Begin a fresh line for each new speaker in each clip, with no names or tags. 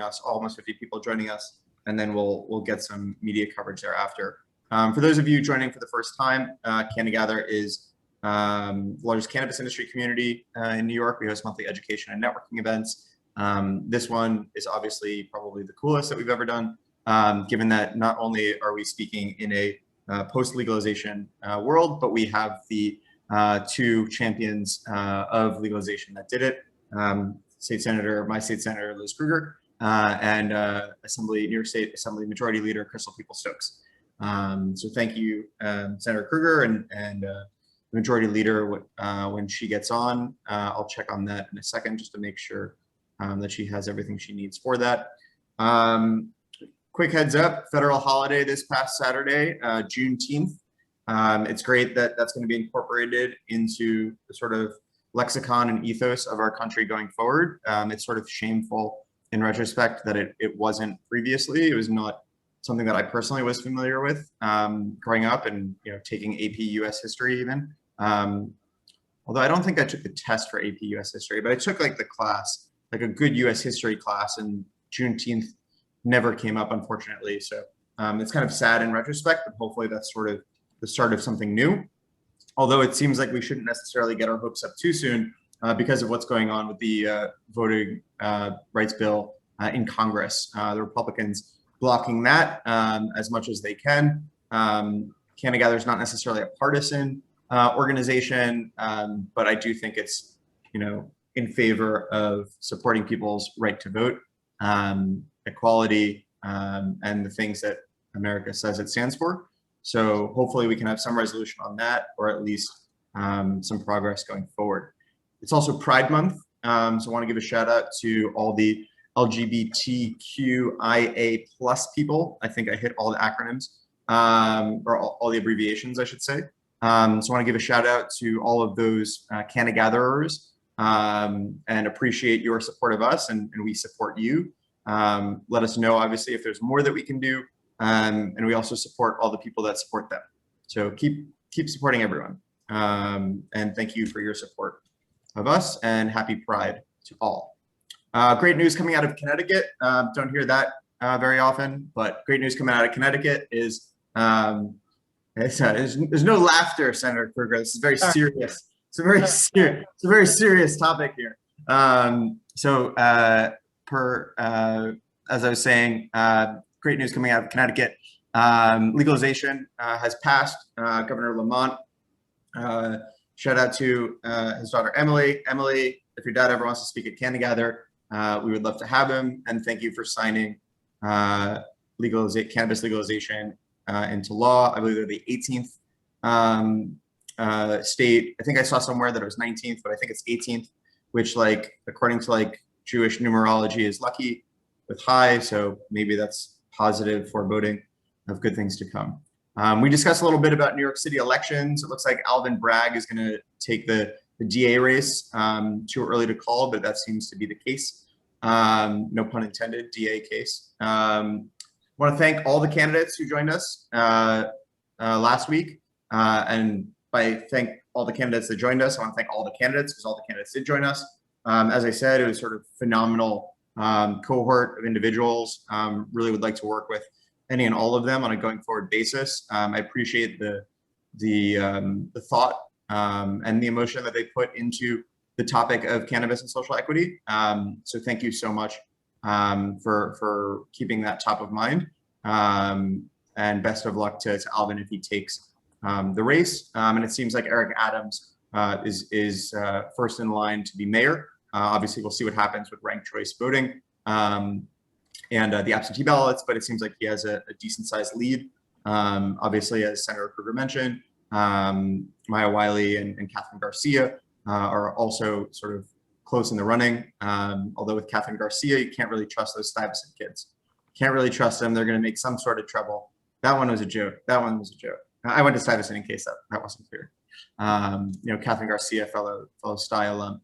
us, almost 50 people joining us, and then we'll get some media coverage thereafter. For those of you joining for the first time, CannaGather is the largest cannabis industry community in New York. We host monthly education and networking events. This one is obviously probably the coolest that we've ever done, given that not only are we speaking in a post-legalization world, but we have the two champions of legalization that did it. My state senator, Liz Krueger, and New York State Assembly Majority Leader Peoples-Stokes. So thank you, Senator Krueger and the Majority Leader. When she gets on, I'll check on that in a second just to make sure that she has everything she needs for that. Quick heads up, federal holiday this past Saturday, Juneteenth. It's great that that's going to be incorporated into the sort of lexicon and ethos of our country going forward. It's sort of shameful in retrospect that it wasn't previously. It was not something that I personally was familiar with growing up and taking AP US history even. Although I don't think I took the test for AP US history, but I took like the class, like a good US history class, and Juneteenth never came up, unfortunately. So it's kind of sad in retrospect, but hopefully that's sort of the start of something new. Although it seems like we shouldn't necessarily get our hopes up too soon because of what's going on with the voting rights bill in Congress. The Republicans blocking that as much as they can. CannaGather is not necessarily a partisan organization, but I do think it's in favor of supporting people's right to vote, equality, and the things that America says it stands for. So hopefully we can have some resolution on that, or at least some progress going forward. It's also Pride Month, so I want to give a shout out to all the LGBTQIA+ people. I think I hit all the acronyms, or all the abbreviations, I should say. So I want to give a shout out to all of those CannaGatherers and appreciate your support of us, and we support you. Let us know, obviously, if there's more that we can do. And we also support all the people that support them. So keep supporting everyone. And thank you for your support of us, and happy Pride to all. Great news coming out of Connecticut. Don't hear that very often, but great news coming out of Connecticut is there's no laughter, Senator Krueger. This is very serious. It's a very serious topic here. As I was saying, great news coming out of Connecticut. Legalization has passed. Governor Lamont, shout out to his daughter, Emily. Emily, if your dad ever wants to speak at CannaGather, we would love to have him. And thank you for signing cannabis legalization into law. I believe they're the 18th state. I think I saw somewhere that it was 19th, but I think it's 18th, which, according to Jewish numerology, is lucky with high. So maybe that's positive foreboding of good things to come. We discussed a little bit about New York City elections. It looks like Alvin Bragg is going to take the DA race. Too early to call, but that seems to be the case. No pun intended, DA case. I want to thank all the candidates who joined us last week. And by thank all the candidates that joined us, I want to thank all the candidates because all the candidates did join us. As I said, it was sort of phenomenal cohort of individuals. Really would like to work with any and all of them on a going forward basis. I appreciate the thought and the emotion that they put into the topic of cannabis and social equity. So thank you so much for keeping that top of mind. And best of luck to Alvin if he takes the race. And it seems like Eric Adams is first in line to be mayor. Obviously, we'll see what happens with ranked choice voting and the absentee ballots, but it seems like he has a decent sized lead. Obviously, as Senator Krueger mentioned, Maya Wiley and Catherine Garcia are also sort of close in the running. Although with Catherine Garcia, you can't really trust those Stuyvesant kids. Can't really trust them. They're going to make some sort of trouble. That one was a joke. That one was a joke. I went to Stuyvesant in case that wasn't clear. Catherine Garcia, fellow Stuyvesant alum.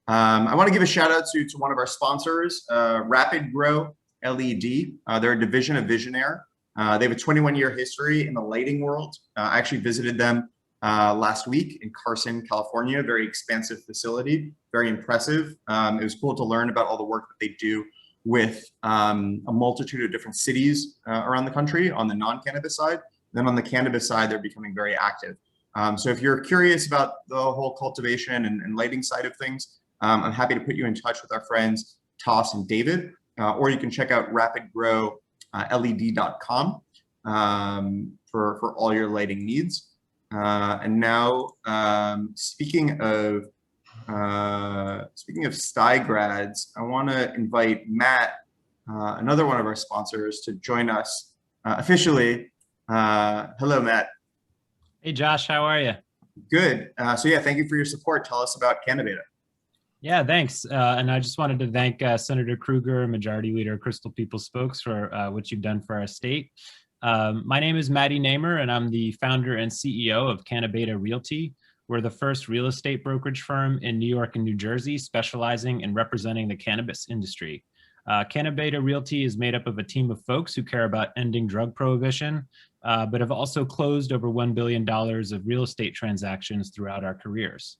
I want to give a shout out to one of our sponsors, Rapid Grow LED. They're a division of Visionaire. They have a 21-year history in the lighting world. I actually visited them last week in Carson, California. Very expansive facility, very impressive. It was cool to learn about all the work that they do with a multitude of different cities around the country on the non-cannabis side. Then on the cannabis side, they're becoming very active. So if you're curious about the whole cultivation and lighting side of things, I'm happy to put you in touch with our friends Toss and David, or you can check out rapidgrowled.com for all your lighting needs. And now, speaking of Sty grads, I want to invite Matt, another one of our sponsors, to join us officially. Hello, Matt.
Hey, Josh, how are you?
Good. So yeah, thank you for your support. Tell us about CannaGather.
Yeah, thanks. And I just wanted to thank Senator Krueger, Majority Leader Crystal Peoples-Stokes for what you've done for our state. My name is Maddie Namer, and I'm the founder and CEO of CannaGather Realty. We're the first real estate brokerage firm in New York and New Jersey specializing in representing the cannabis industry. CannaGather Realty is made up of a team of folks who care about ending drug prohibition, but have also closed over $1 billion of real estate transactions throughout our careers.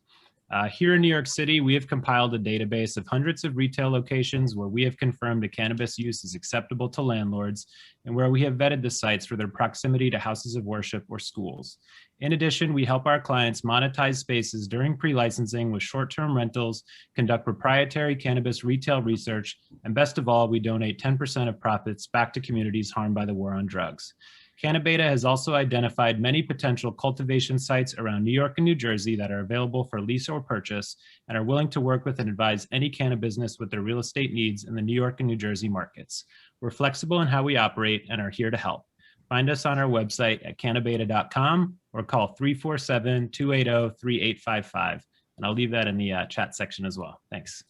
Here in New York City, we have compiled a database of hundreds of retail locations where we have confirmed that cannabis use is acceptable to landlords and where we have vetted the sites for their proximity to houses of worship or schools. In addition, we help our clients monetize spaces during pre-licensing with short-term rentals, conduct proprietary cannabis retail research, and best of all, we donate 10% of profits back to communities harmed by the war on drugs. CannaGather has also identified many potential cultivation sites around New York and New Jersey that are available for lease or purchase and are willing to work with and advise any cannabis business with their real estate needs in the New York and New Jersey markets. We're flexible in how we operate and are here to help. Find us on our website at cannabis.com or call 347-280-3855. And I'll leave that in the chat section as well. Thanks.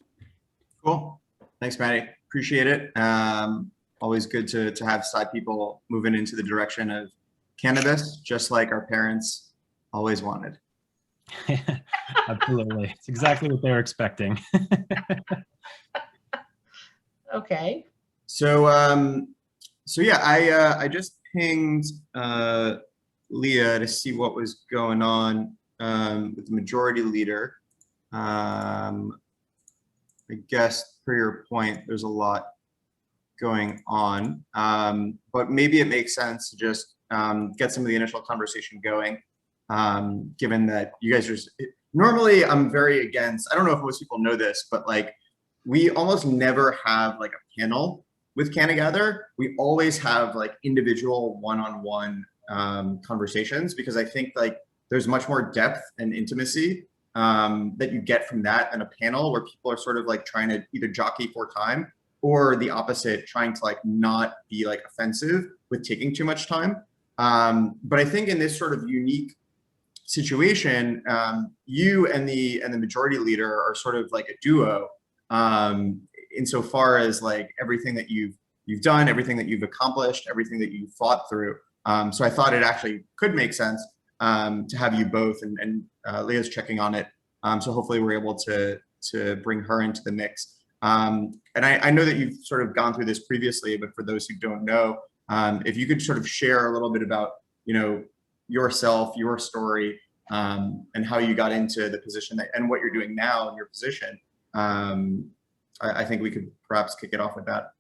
Cool. Thanks, Maddie. Appreciate it. Always good to have side people moving into the direction of cannabis, just like our parents always wanted.
Absolutely. It's exactly what they were expecting.
Okay.
So yeah, I just pinged Leah to see what was going on with the majority leader. I guess per your point, there's a lot going on, but maybe it makes sense to just get some of the initial conversation going, given that you guys are normally, I'm very against, I don't know if most people know this, but like we almost never have like a panel with CannaGather. We always have like individual one-on-one conversations, because I think like there's much more depth and intimacy that you get from that than a panel where people are sort of like trying to either jockey for time or the opposite, trying to like not be like offensive with taking too much time. But I think in this sort of unique situation, you and the majority leader are sort of like a duo, insofar as like everything that you've done, everything that you've accomplished, everything that you've fought through. So I thought it actually could make sense to have you both, and Leah's checking on it. So hopefully we're able to bring her into the mix. And I know that you've sort of gone through this previously, but for those who don't know, if you could sort of share a little bit about, you know, yourself, your story, and how you got into the position and what you're doing now in your position. I think we could perhaps kick it off with that.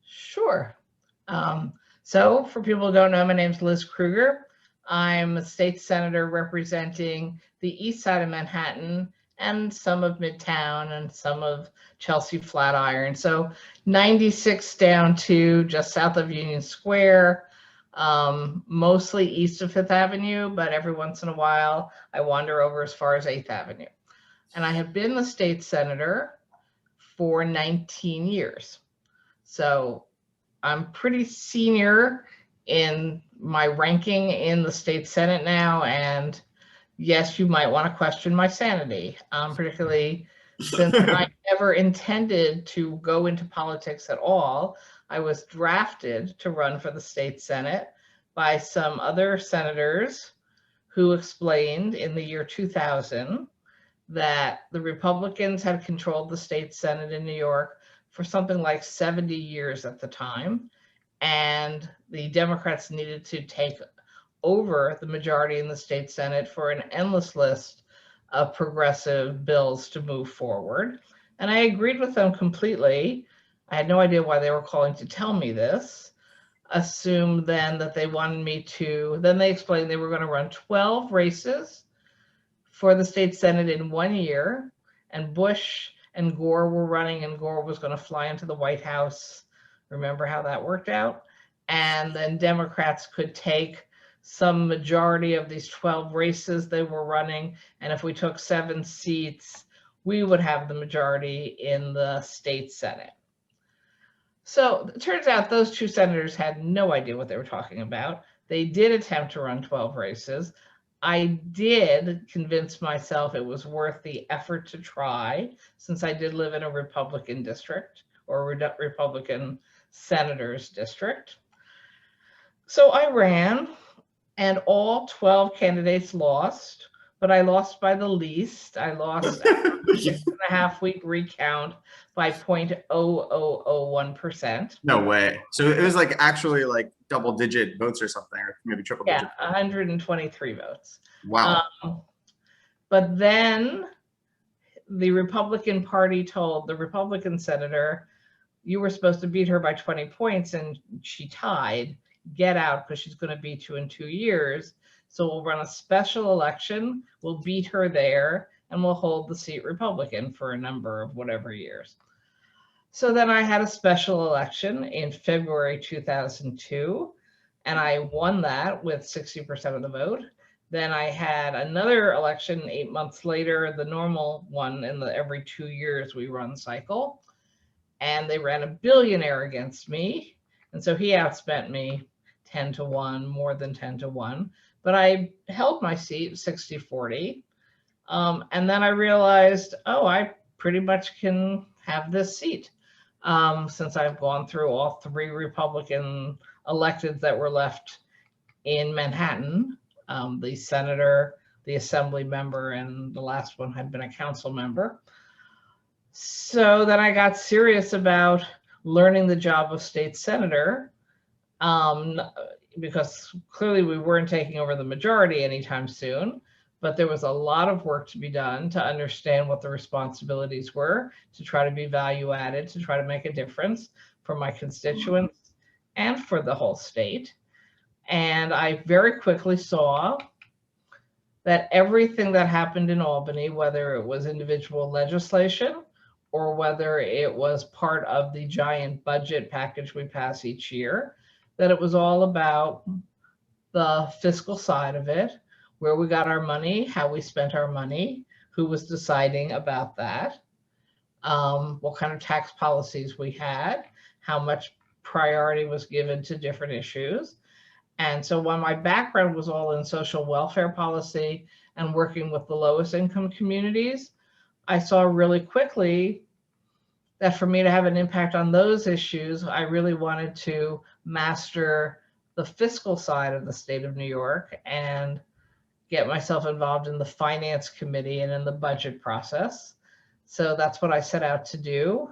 Sure. So for people who don't know, my name's Liz Krueger. I'm a state senator representing the east side of Manhattan and some of Midtown and some of Chelsea Flatiron. So 96 down to just south of Union Square, mostly east of Fifth Avenue, but every once in a while I wander over as far as 8th Avenue. And I have been the state senator for 19 years. So I'm pretty senior in my ranking in the state Senate now, and yes, you might want to question my sanity, particularly since I never intended to go into politics at all. I was drafted to run for the state Senate by some other senators who explained in the year 2000 that the Republicans had controlled the state Senate in New York for something like 70 years at the time, and the Democrats needed to take over the majority in the state Senate for an endless list of progressive bills to move forward. And I agreed with them completely. I had no idea why they were calling to tell me this. Assumed then that they wanted me to, then they explained they were going to run 12 races for the state Senate in 1 year. And Bush and Gore were running, and Gore was going to fly into the White House. Remember how that worked out? And then Democrats could take some majority of these 12 races they were running. And if we took 7 seats, we would have the majority in the state Senate. So it turns out those 2 senators had no idea what they were talking about. They did attempt to run 12 races. I did convince myself it was worth the effort to try, since I did live in a Republican district, or a Republican senator's district. So I ran, and all 12 candidates lost, but I lost by the least. I lost 6.5-week recount by 0.0001%.
No way. So it was like actually like double-digit votes or something, or maybe triple-digit.
Yeah, 123 votes.
Wow.
But then the Republican Party told the Republican senator, you were supposed to beat her by 20 points, and she tied. Get out, because she's going to beat you in 2 years. So we'll run a special election. We'll beat her there, and we'll hold the seat Republican for a number of whatever years. So then I had a special election in February 2002, and I won that with 60% of the vote. Then I had another election 8 months later, the normal one in the every 2 years we run cycle. And they ran a billionaire against me. And so he outspent me 10 to 1, more than 10 to 1. But I held my seat 60-40. And then I realized, oh, I pretty much can have this seat. Since I've gone through all 3 Republican electeds that were left in Manhattan, the senator, the assembly member, and the last one had been a council member. So then I got serious about learning the job of state senator, because clearly we weren't taking over the majority anytime soon, but there was a lot of work to be done to understand what the responsibilities were, to try to be value added, to try to make a difference for my constituents and for the whole state. And I very quickly saw that everything that happened in Albany, whether it was individual legislation or whether it was part of the giant budget package we pass each year, that it was all about the fiscal side of it, where we got our money, how we spent our money, who was deciding about that, what kind of tax policies we had, how much priority was given to different issues. And so when my background was all in social welfare policy and working with the lowest income communities, I saw really quickly that for me to have an impact on those issues, I really wanted to master the fiscal side of the state of New York and get myself involved in the finance committee and in the budget process. So that's what I set out to do.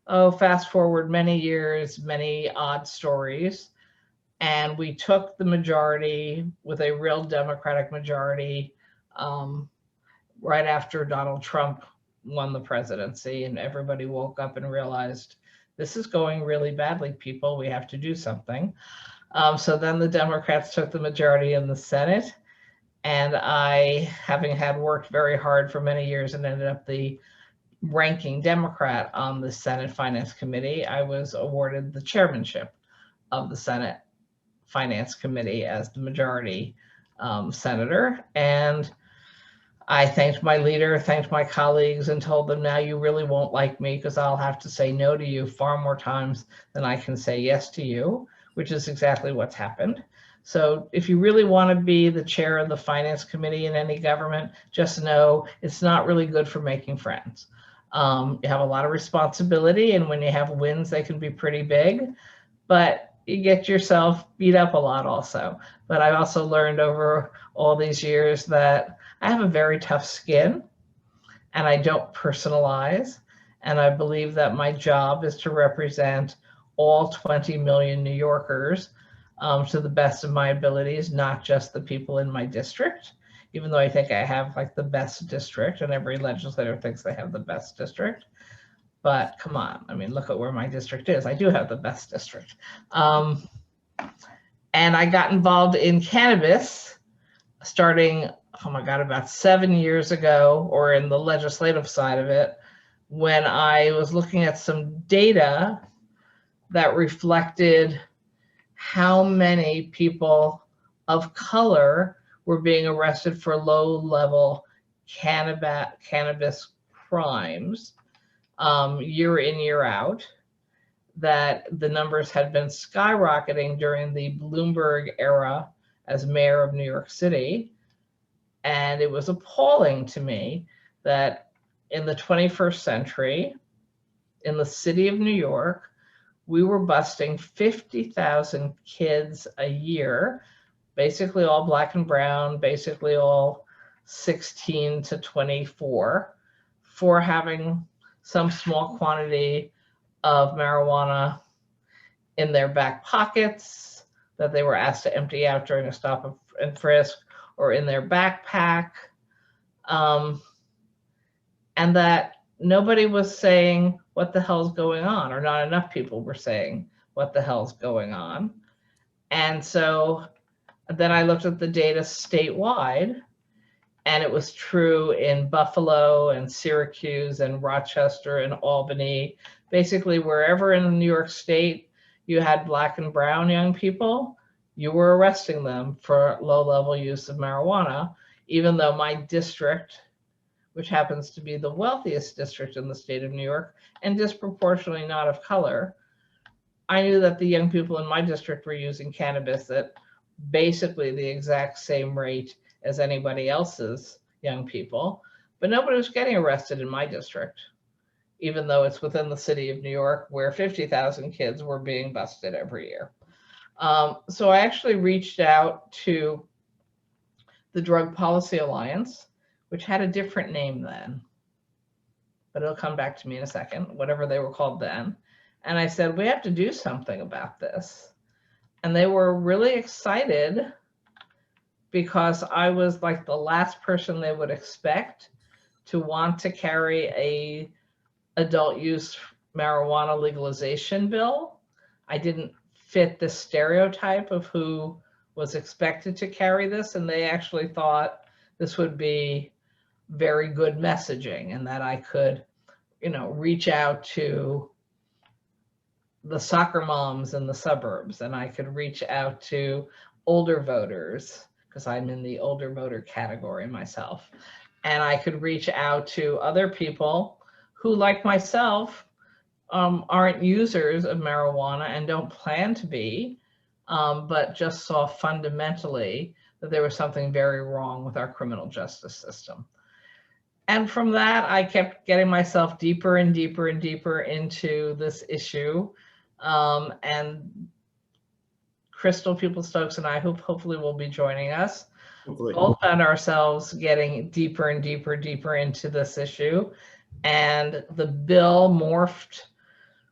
Oh, fast forward many years, many odd stories. And we took the majority with a real Democratic majority right after Donald Trump won the presidency, and everybody woke up and realized this is going really badly, people. We have to do something. So then the Democrats took the majority in the Senate, and I, having had worked very hard for many years and ended up the ranking Democrat on the Senate Finance Committee, I was awarded the chairmanship of the Senate Finance Committee as the majority senator. And I thanked my leader, thanked my colleagues, and told them, now you really won't like me because I'll have to say no to you far more times than I can say yes to you, which is exactly what's happened. So if you really want to be the chair of the finance committee in any government, just know it's not really good for making friends. You have a lot of responsibility, and when you have wins, they can be pretty big, but you get yourself beat up a lot also. But I also learned over all these years that I have a very tough skin and I don't personalize. And I believe that my job is to represent all 20 million New Yorkers to the best of my abilities, not just the people in my district, even though I think I have like the best district and every legislator thinks they have the best district. but come on, I mean, look at where my district is. I do have the best district. And I got involved in cannabis starting, oh my God, about 7 years ago, or in the legislative side of it, when I was looking at some data that reflected how many people of color were being arrested for low-level cannabis crimes year in, year out, that the numbers had been skyrocketing during the Bloomberg era as mayor of New York City. And it was appalling to me that in the 21st century, in the city of New York, we were busting 50,000 kids a year, basically all black and brown, basically all 16 to 24, for having some small quantity of marijuana in their back pockets that they were asked to empty out during a stop and frisk, or in their backpack. And that nobody was saying what the hell's going on, or not enough people were saying what the hell's going on. And so then I looked at the data statewide, and it was true in Buffalo and Syracuse and Rochester and Albany. Basically, wherever in New York State you had black and brown young people, you were arresting them for low-level use of marijuana, even though my district, which happens to be the wealthiest district in the state of New York and disproportionately not of color, I knew that the young people in my district were using cannabis at basically the exact same rate as anybody else's young people, but nobody was getting arrested in my district, even though it's within the city of New York, where 50,000 kids were being busted every year. So I actually reached out to the Drug Policy Alliance, which had a different name then, but it'll come back to me in a second, whatever they were called then. And I said, we have to do something about this. And they were really excited because I was like the last person they would expect to want to carry a adult use marijuana legalization bill. I didn't fit the stereotype of who was expected to carry this, and they actually thought this would be very good messaging, and that I could, you know, reach out to the soccer moms in the suburbs, and I could reach out to older voters, because I'm in the older voter category myself, and I could reach out to other people who, like myself, aren't users of marijuana and don't plan to be, but just saw fundamentally that there was something very wrong with our criminal justice system. And from that, I kept getting myself deeper and deeper and deeper into this issue. And Crystal Peoples-Stokes and I, who hopefully will be joining us, both found ourselves getting deeper and deeper, deeper into this issue. And the bill morphed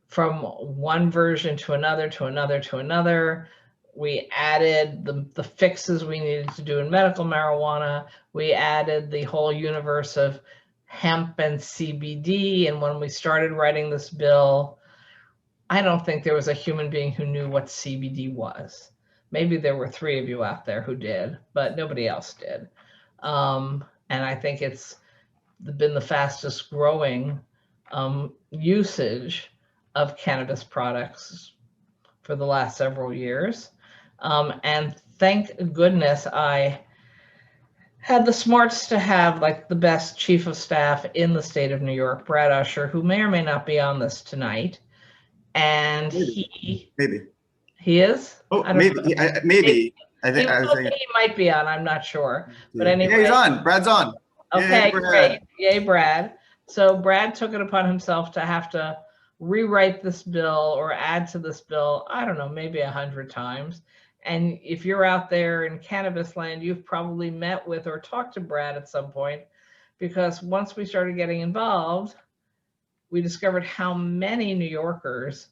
from one version to another, to another, to another. We added the fixes we needed to do in medical marijuana. We added the whole universe of hemp and CBD. And when we started writing this bill, I don't think there was a human being who knew what CBD was. Maybe there were 3 of you out there who did, but nobody else did. And I think it's been the fastest growing usage of cannabis products for the last several years. And thank goodness I had the smarts to have like the best chief of staff in the state of New York, Brad Usher, who may or may not be on this tonight. And
maybe
he is.
Oh, maybe. I think
he might be on. I'm not sure. But anyway,
yeah, he's on. Brad's on.
Okay, great. Yay, Brad. So Brad took it upon himself to have to rewrite this bill or add to this bill, I don't know, maybe 100 times. And if you're out there in cannabis land, you've probably met with or talked to Brad at some point, because once we started getting involved, we discovered how many New Yorkers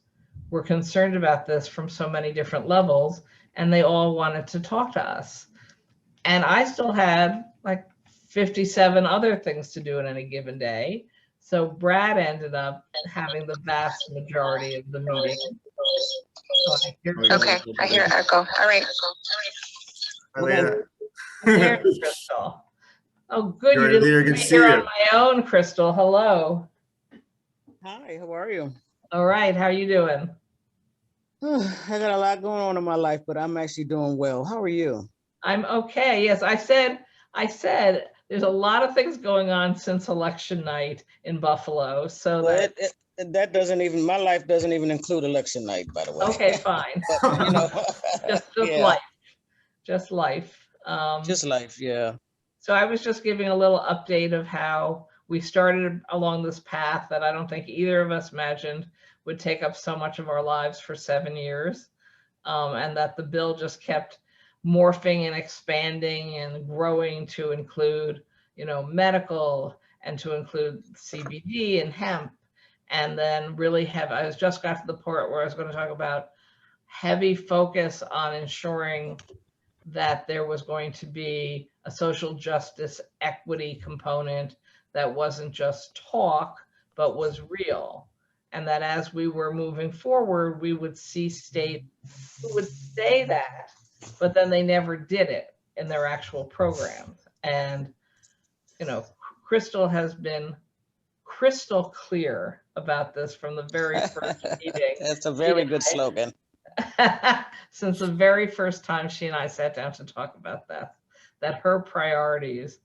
were concerned about this from so many different levels, and they all wanted to talk to us. And I still had like 57 other things to do in any given day. So Brad ended up having the vast majority of the meeting.
Okay, I hear echo. All right.
Hi, Leah.
There's Crystal. Oh, good.
You're
You didn't
Leah,
leave
good
me
to see
here
you.
on my own, Crystal. Hello.
Hi, how are you?
All right. How you doing?
I got a lot going on in my life, but I'm actually doing well. How are you?
I'm okay. Yes, I said there's a lot of things going on since election night in Buffalo. So
Well, that doesn't even, my life doesn't even include election night, by the way.
okay, fine.
But, you know,
Just
yeah,
life. Just life.
just life, yeah.
So I was just giving a little update of how we started along this path that I don't think either of us imagined would take up so much of our lives for 7 years. And that the bill just kept morphing and expanding and growing to include, medical and to include CBD and hemp. And then really I was just got to the part where I was going to talk about heavy focus on ensuring that there was going to be a social justice equity component that wasn't just talk, but was real. And that as we were moving forward, we would see states who would say that, but then they never did it in their actual programs. And, Crystal has been crystal clear about this from the very first meeting.
That's a very good slogan.
Since the very first time she and I sat down to talk about that her priorities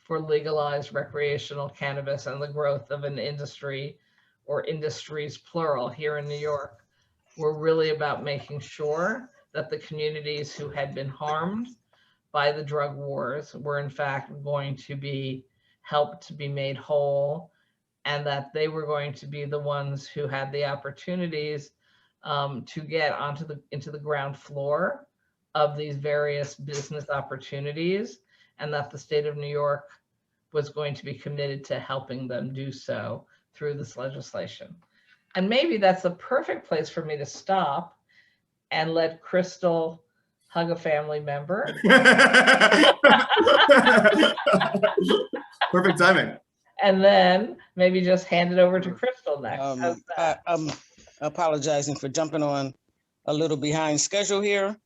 for legalized recreational cannabis and the growth of an industry or industries plural here in New York were really about making sure that the communities who had been harmed by the drug wars were in fact going to be helped to be made whole, and that they were going to be the ones who had the opportunities to get into the ground floor of these various business opportunities, and that the state of New York was going to be committed to helping them do so through this legislation. And maybe that's the perfect place for me to stop and let Crystal hug a family member.
Perfect timing.
And then maybe just hand it over to Crystal next. How's that?
I'm apologizing for jumping on a little behind schedule here.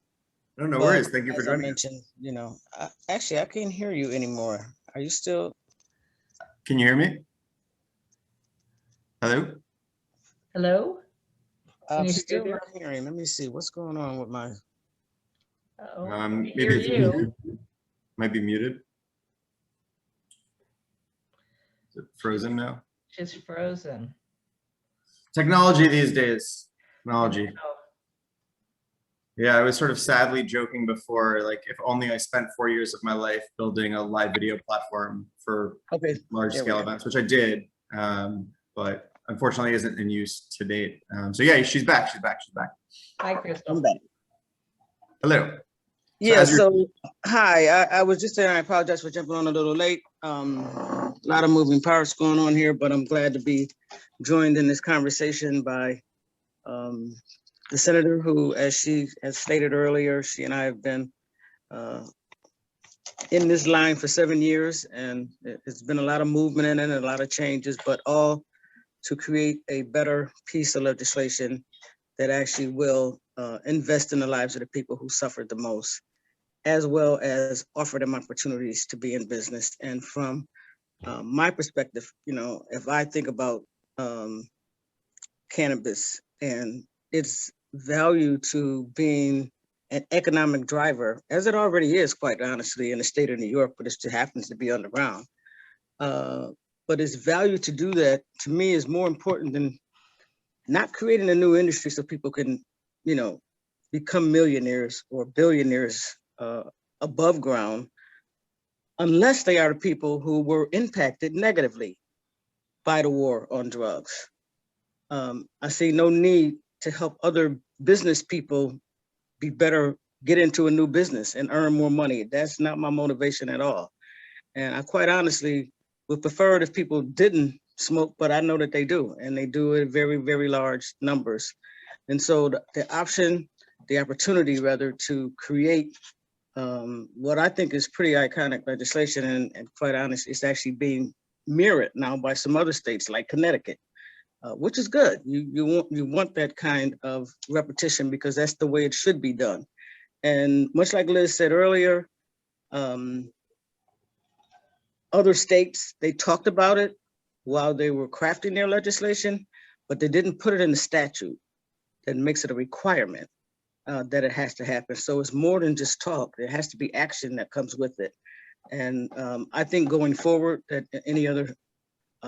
No worries. Thank you for
as I
joining us.
mentioned, actually, I can't hear you anymore. Are you still?
Can you hear me? Hello?
Hello?
I'm
you
still
hear
not hearing. Let me see what's going on with my.
Maybe
hear
it's
you.
muted. Might be muted. Is it frozen now?
She's frozen.
Technology these days. Technology. Yeah, I was sort of sadly joking before, like if only I spent 4 years of my life building a live video platform for large scale events, which I did, but unfortunately isn't in use to date. So yeah, she's back.
Hi, Crystal.
I'm back.
Hello.
Yeah, so hi, I was just saying I apologize for jumping on a little late. A lot of moving parts going on here, but I'm glad to be joined in this conversation by the senator who, as she has stated earlier, she and I have been in this line for 7 years, and it's been a lot of movement in it and a lot of changes, but all to create a better piece of legislation that actually will invest in the lives of the people who suffered the most, as well as offer them opportunities to be in business. And from my perspective, if I think about cannabis and its value to being an economic driver, as it already is, quite honestly, in the state of New York, but it just happens to be underground. But its value to do that, to me, is more important than not creating a new industry so people can, become millionaires or billionaires above ground, unless they are the people who were impacted negatively by the war on drugs. I see no need to help other business people be better, get into a new business and earn more money. That's not my motivation at all. And I quite honestly would prefer it if people didn't smoke, but I know that they do, and they do it in very, very large numbers. And so the opportunity rather, to create what I think is pretty iconic legislation, and quite honestly, it's actually being mirrored now by some other states like Connecticut, which is good. You want that kind of repetition because that's the way it should be done. And much like Liz said earlier, other states, they talked about it while they were crafting their legislation, but they didn't put it in the statute that makes it a requirement that it has to happen. So it's more than just talk. There has to be action that comes with it. And I think going forward, that any other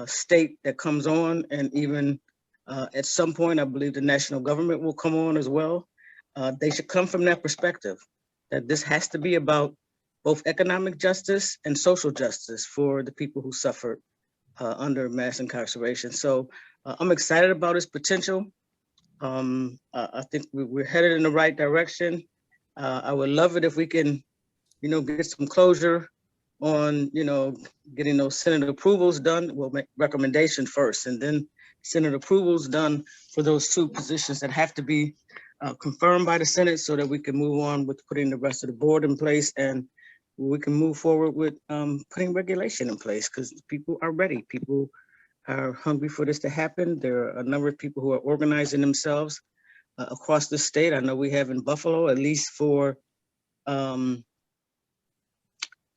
state that comes on, and even at some point, I believe the national government will come on as well. They should come from that perspective, that this has to be about both economic justice and social justice for the people who suffered under mass incarceration. So I'm excited about its potential. I think we're headed in the right direction. I would love it if we can, get some closure on, getting those Senate approvals done. We'll make recommendation first, and then Senate approvals done for those two positions that have to be confirmed by the Senate, so that we can move on with putting the rest of the board in place, and we can move forward with putting regulation in place, because people are ready. People are hungry for this to happen. There are a number of people who are organizing themselves across the state. I know we have in Buffalo, at least for the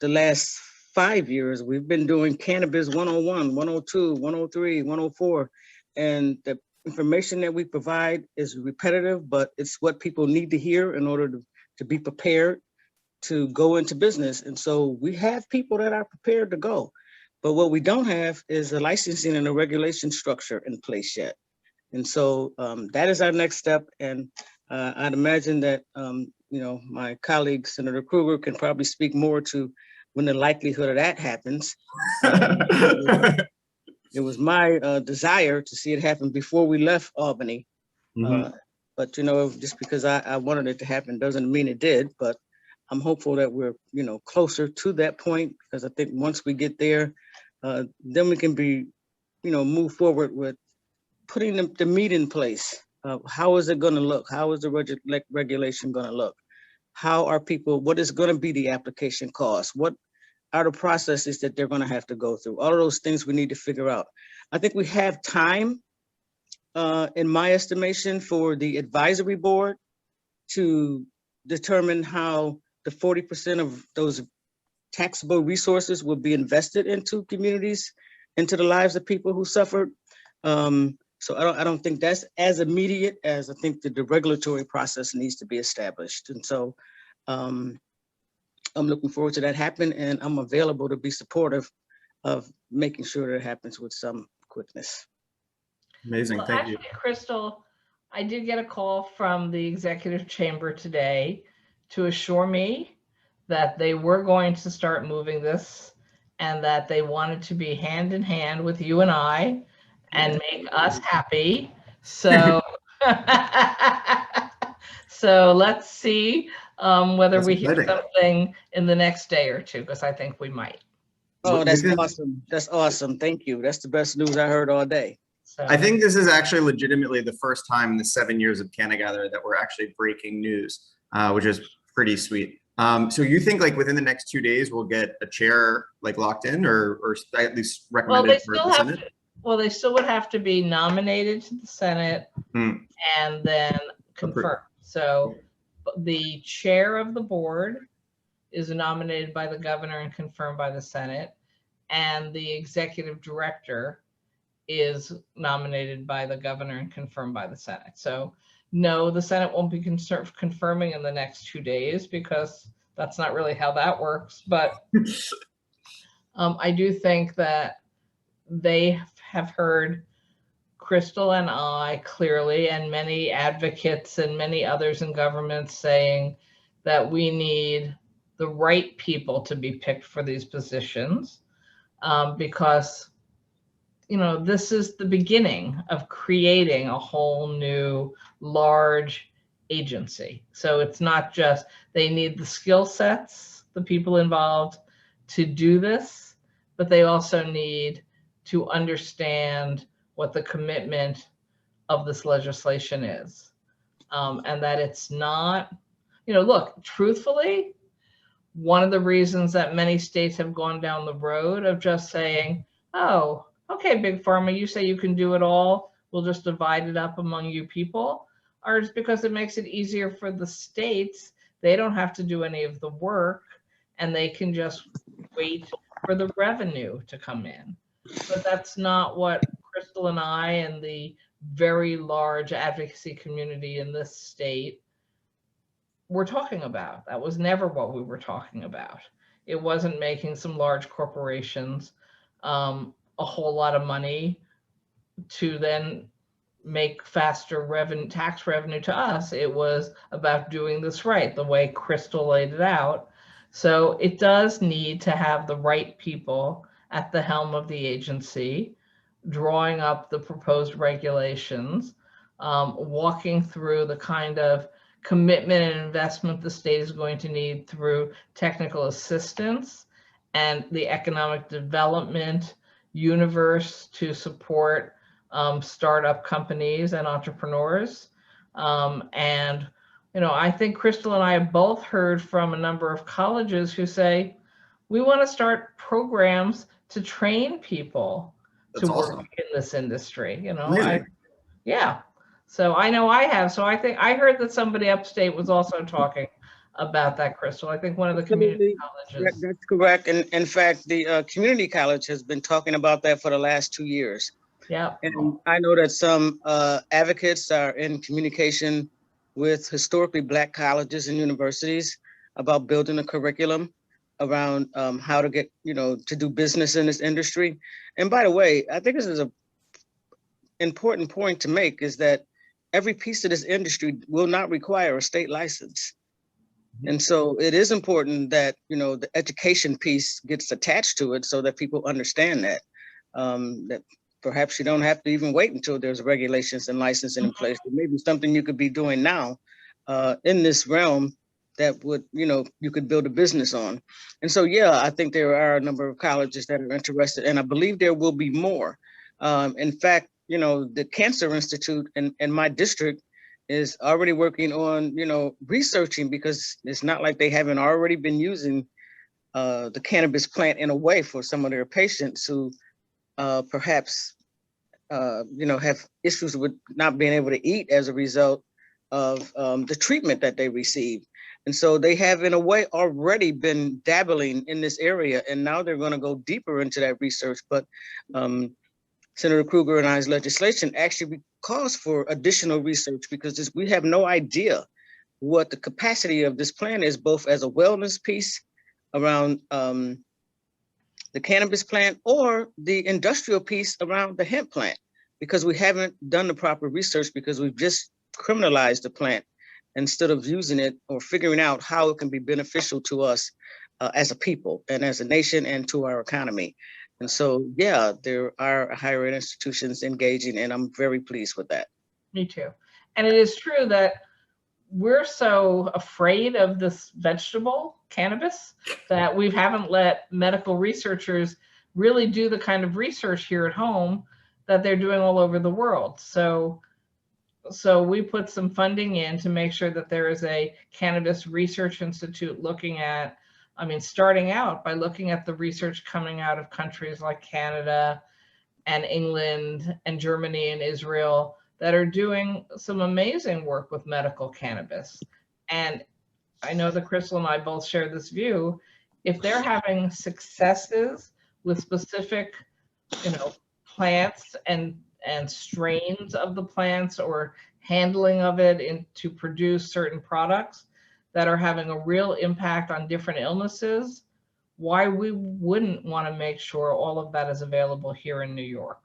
last 5 years, we've been doing Cannabis 101, 102, 103, 104. And the information that we provide is repetitive, but it's what people need to hear in order to be prepared to go into business. And so we have people that are prepared to go. But what we don't have is a licensing and a regulation structure in place yet. And so that is our next step. And I'd imagine that, my colleague, Senator Krueger, can probably speak more to when the likelihood of that happens. It was my desire to see it happen before we left Albany. But, just because I wanted it to happen doesn't mean it did. But I'm hopeful that we're, closer to that point, because I think once we get there, then we can be, move forward with putting the meat in place. How is it going to look? How is the regulation going to look? How are people, what is going to be the application cost? What are the processes that they're going to have to go through? All of those things we need to figure out. I think we have time, in my estimation, for the advisory board to determine how the 40% of those taxable resources will be invested into communities, into the lives of people who suffered. So I don't think that's as immediate as I think that the regulatory process needs to be established. And so I'm looking forward to that happen, and I'm available to be supportive of making sure that it happens with some quickness.
Amazing,
Well,
thank you.
actually, Crystal, I did get a call from the executive chamber today to assure me that they were going to start moving this, and that they wanted to be hand in hand with you and I and make us happy. So, so let's see whether
That's
we hear
exciting.
something in the next day or two, because I think we might.
Oh, that's
Because
awesome. That's awesome. Thank you. That's the best news I heard all day.
So,
I think this is actually legitimately the first time in the 7 years of CannaGather that we're actually breaking news, which is pretty sweet. So you think like within the next 2 days we'll get a chair like locked in, or at least recommended for the Senate?
they still would have to be nominated to the Senate and then confirmed. So the chair of the board is nominated by the governor and confirmed by the Senate, and the executive director is nominated by the governor and confirmed by the Senate. So no, the Senate won't be confirming in the next 2 days, because that's not really how that works. But I do think that they have heard Crystal and I clearly, and many advocates and many others in government, saying that we need the right people to be picked for these positions, because this is the beginning of creating a whole new large agency. So it's not just, they need the skill sets, the people involved to do this, but they also need to understand what the commitment of this legislation is. And that it's not, look, truthfully, one of the reasons that many states have gone down the road of just saying, oh, okay, Big Pharma, you say you can do it all. We'll just divide it up among you people. Or it's because it makes it easier for the states. They don't have to do any of the work and they can just wait for the revenue to come in. But that's not what Crystal and I and the very large advocacy community in this state were talking about. That was never what we were talking about. It wasn't making some large corporations a whole lot of money to then make faster revenue, tax revenue to us. It was about doing this right, the way Crystal laid it out. So it does need to have the right people at the helm of the agency, drawing up the proposed regulations, walking through the kind of commitment and investment the state is going to need through technical assistance and the economic development universe to support startup companies and entrepreneurs. And, I think Crystal and I have both heard from a number of colleges who say, we want to start programs to train people
That's
to
awesome.
work in this industry.
Amazing.
Yeah. So I know I have. So I think I heard that somebody upstate was also talking about that, Crystal. I think one of the community colleges.
That's correct. And in fact, the community college has been talking about that for the last 2 years.
Yeah.
And I know that some advocates are in communication with historically Black colleges and universities about building a curriculum around how to get, to do business in this industry. And by the way, I think this is an important point to make, is that every piece of this industry will not require a state license. And so it is important that, the education piece gets attached to it so that people understand that, that perhaps you don't have to even wait until there's regulations and licensing in place. It may be something you could be doing now in this realm that would, you could build a business on. And so, yeah, I think there are a number of colleges that are interested, and I believe there will be more. In fact, the Cancer Institute in my district is already working on, researching, because it's not like they haven't already been using the cannabis plant in a way for some of their patients who perhaps, have issues with not being able to eat as a result of the treatment that they receive. And so they have, in a way, already been dabbling in this area, and now they're going to go deeper into that research. But Senator Krueger and I's legislation actually calls for additional research, because we have no idea what the capacity of this plan is, both as a wellness piece around the cannabis plant or the industrial piece around the hemp plant, because we haven't done the proper research, because we've just criminalized the plant instead of using it or figuring out how it can be beneficial to us as a people and as a nation and to our economy. And so, yeah, there are higher ed institutions engaging, and I'm very pleased with that.
Me too. And it is true that we're so afraid of this vegetable, cannabis, that we haven't let medical researchers really do the kind of research here at home that they're doing all over the world. So we put some funding in to make sure that there is a cannabis research institute looking at, starting out by looking at the research coming out of countries like Canada and England and Germany and Israel that are doing some amazing work with medical cannabis. And I know that Crystal and I both share this view. If they're having successes with specific, plants and strains of the plants or handling of it to produce certain products that are having a real impact on different illnesses, why we wouldn't want to make sure all of that is available here in New York,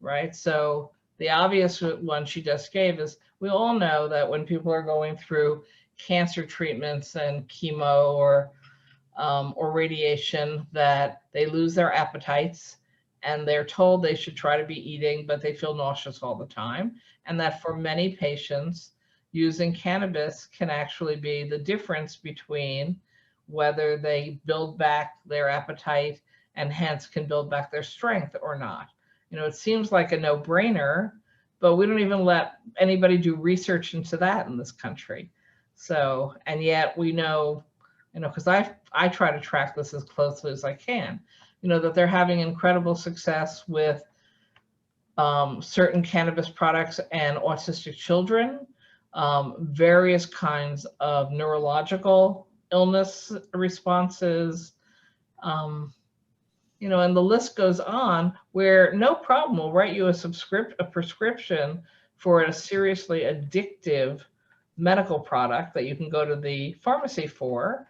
right? So the obvious one she just gave is, we all know that when people are going through cancer treatments and chemo or radiation, that they lose their appetites and they're told they should try to be eating, but they feel nauseous all the time. And that for many patients, using cannabis can actually be the difference between whether they build back their appetite and hence can build back their strength or not. It seems like a no-brainer, but we don't even let anybody do research into that in this country. So, and yet we know, because I try to track this as closely as I can. that they're having incredible success with certain cannabis products and autistic children, various kinds of neurological illness responses, and the list goes on, where no problem will write you a prescription for a seriously addictive medical product that you can go to the pharmacy for,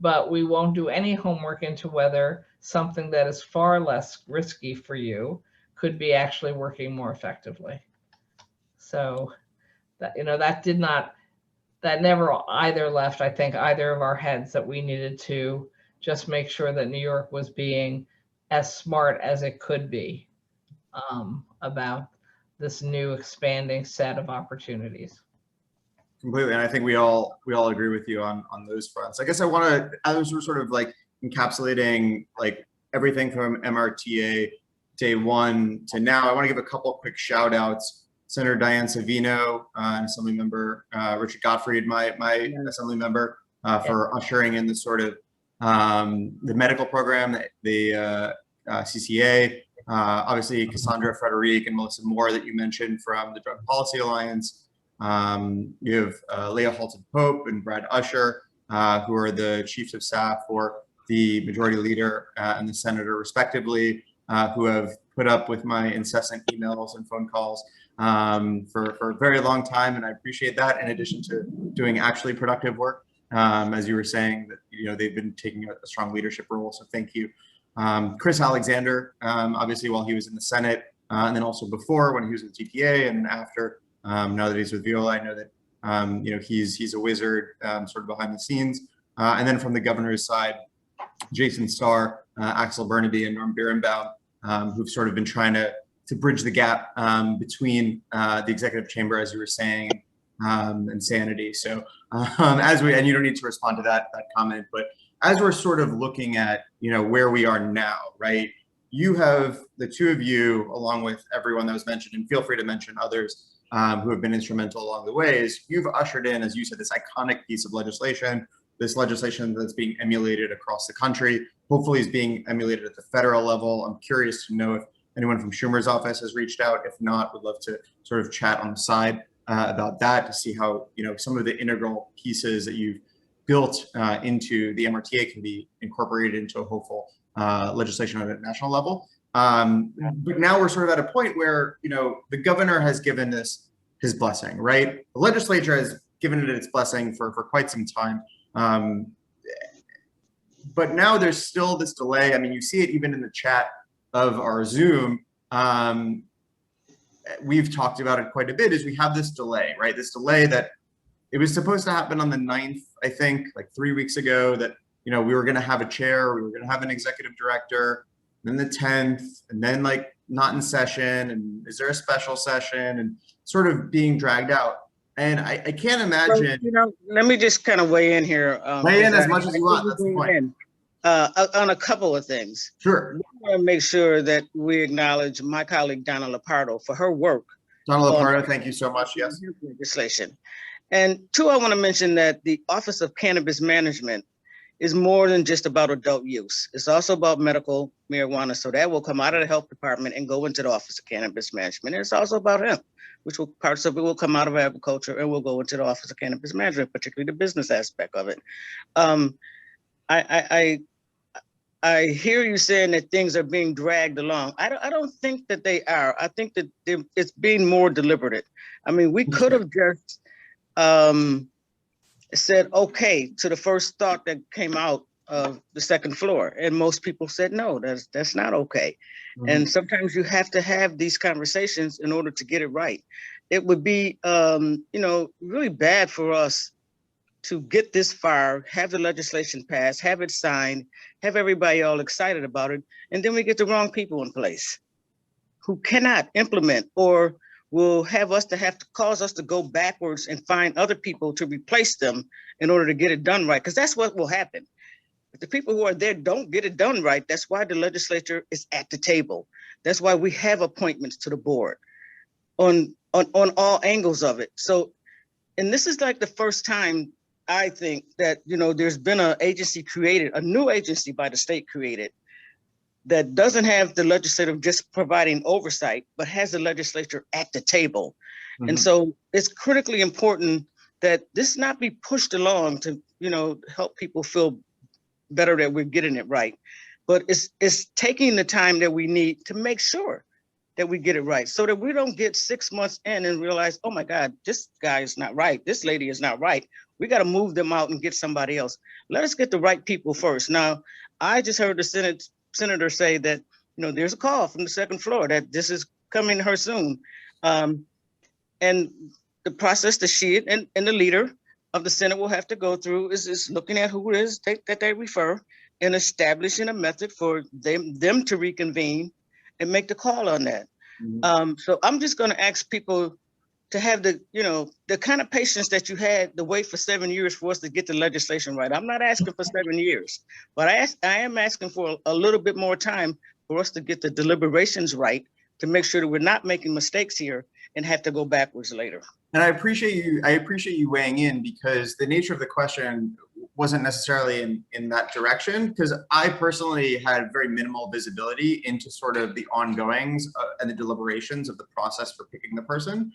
but we won't do any homework into whether something that is far less risky for you could be actually working more effectively. So that, that never either left, I think, either of our heads, that we needed to just make sure that New York was being as smart as it could be about this new expanding set of opportunities.
Completely, and I think we all agree with you on those fronts. I guess I want to, as we're sort of like encapsulating like everything from MRTA day one to now, I want to give a couple quick shout outs. Senator Diane Savino, and Assembly Member Richard Gottfried, my Assembly member, for ushering in the sort of the medical program, the CCA, obviously Cassandra Frederique and Melissa Moore that you mentioned from the Drug Policy Alliance. You have Leah Halton-Pope and Brad Usher, who are the chiefs of staff for the Majority Leader and the Senator, respectively, who have put up with my incessant emails and phone calls for a very long time, and I appreciate that, in addition to doing actually productive work. As you were saying, that they've been taking a strong leadership role, so thank you. Chris Alexander, obviously while he was in the Senate, and then also before when he was with TTA, and after, now that he's with Viola, I know that he's a wizard, sort of behind the scenes. And then from the governor's side, Jason Starr, Axel Burnaby, and Norm Birnbaum, who've sort of been trying to bridge the gap between the executive chamber, as you were saying, and sanity. So and you don't need to respond to that comment, but as we're sort of looking at where we are now, right? You have the two of you, along with everyone that was mentioned, and feel free to mention others who have been instrumental along the ways. You've ushered in, as you said, this iconic piece of legislation, this legislation that's being emulated across the country, hopefully is being emulated at the federal level. I'm curious to know if anyone from Schumer's office has reached out. If not, would love to sort of chat on the side about that, to see how some of the integral pieces that you've built into the MRTA can be incorporated into a hopeful legislation at a national level. But now we're sort of at a point where the governor has given this his blessing, right? The legislature has given it its blessing for quite some time. But now there's still this delay. I mean, you see it even in the chat of our Zoom. We've talked about it quite a bit, is we have this delay, right? This delay that it was supposed to happen on the 9th, I think, like 3 weeks ago, that we were going to have a chair, we were going to have an executive director, then the 10th, and then like not in session, and is there a special session, and sort of being dragged out. And I can't imagine.
So, let me just kind of weigh in here.
Weigh in as much as you want. That's the point.
On a couple of things.
Sure.
We want to make sure that we acknowledge my colleague Donna Lopardo for her work.
Donna Lopardo, thank you so much. Yes.
Legislation. And two, I want to mention that the Office of Cannabis Management is more than just about adult use. It's also about medical marijuana. So that will come out of the health department and go into the Office of Cannabis Management. And it's also about hemp, which parts of it will come out of agriculture and will go into the Office of Cannabis Management, particularly the business aspect of it. I hear you saying that things are being dragged along. I don't think that they are. I think that it's being more deliberate. I mean, we could have just said okay to the first thought that came out of the second floor, and most people said no, that's not okay. Mm-hmm. And sometimes you have to have these conversations in order to get it right. It would be really bad for us to get this far, have the legislation passed, have it signed, have everybody all excited about it, and then we get the wrong people in place who cannot implement, or will have to cause us to go backwards and find other people to replace them in order to get it done right. Because that's what will happen. If the people who are there don't get it done right, that's why the legislature is at the table. That's why we have appointments to the board on all angles of it. So, and this is like the first time, I think, that there's been an agency created, a new agency by the state created, that doesn't have the legislative just providing oversight, but has the legislature at the table. And so it's critically important that this not be pushed along to, help people feel better that we're getting it right. But it's taking the time that we need to make sure that we get it right, so that we don't get 6 months in and realize, oh my God, this guy is not right. This lady is not right. We got to move them out and get somebody else. Let us get the right people first. Now, I just heard the senator say that, there's a call from the second floor that this is coming to her soon. And the process that she and the leader of the Senate will have to go through is looking at who it is that they refer and establishing a method for them to reconvene and make the call on that. So I'm just going to ask people to have the kind of patience that you had to wait for 7 years for us to get the legislation right. I'm not asking for 7 years, but I am asking for a little bit more time for us to get the deliberations right, to make sure that we're not making mistakes here and have to go backwards later.
And I appreciate you weighing in, because the nature of the question wasn't necessarily in that direction, because I personally had very minimal visibility into sort of the ongoings and the deliberations of the process for picking the person.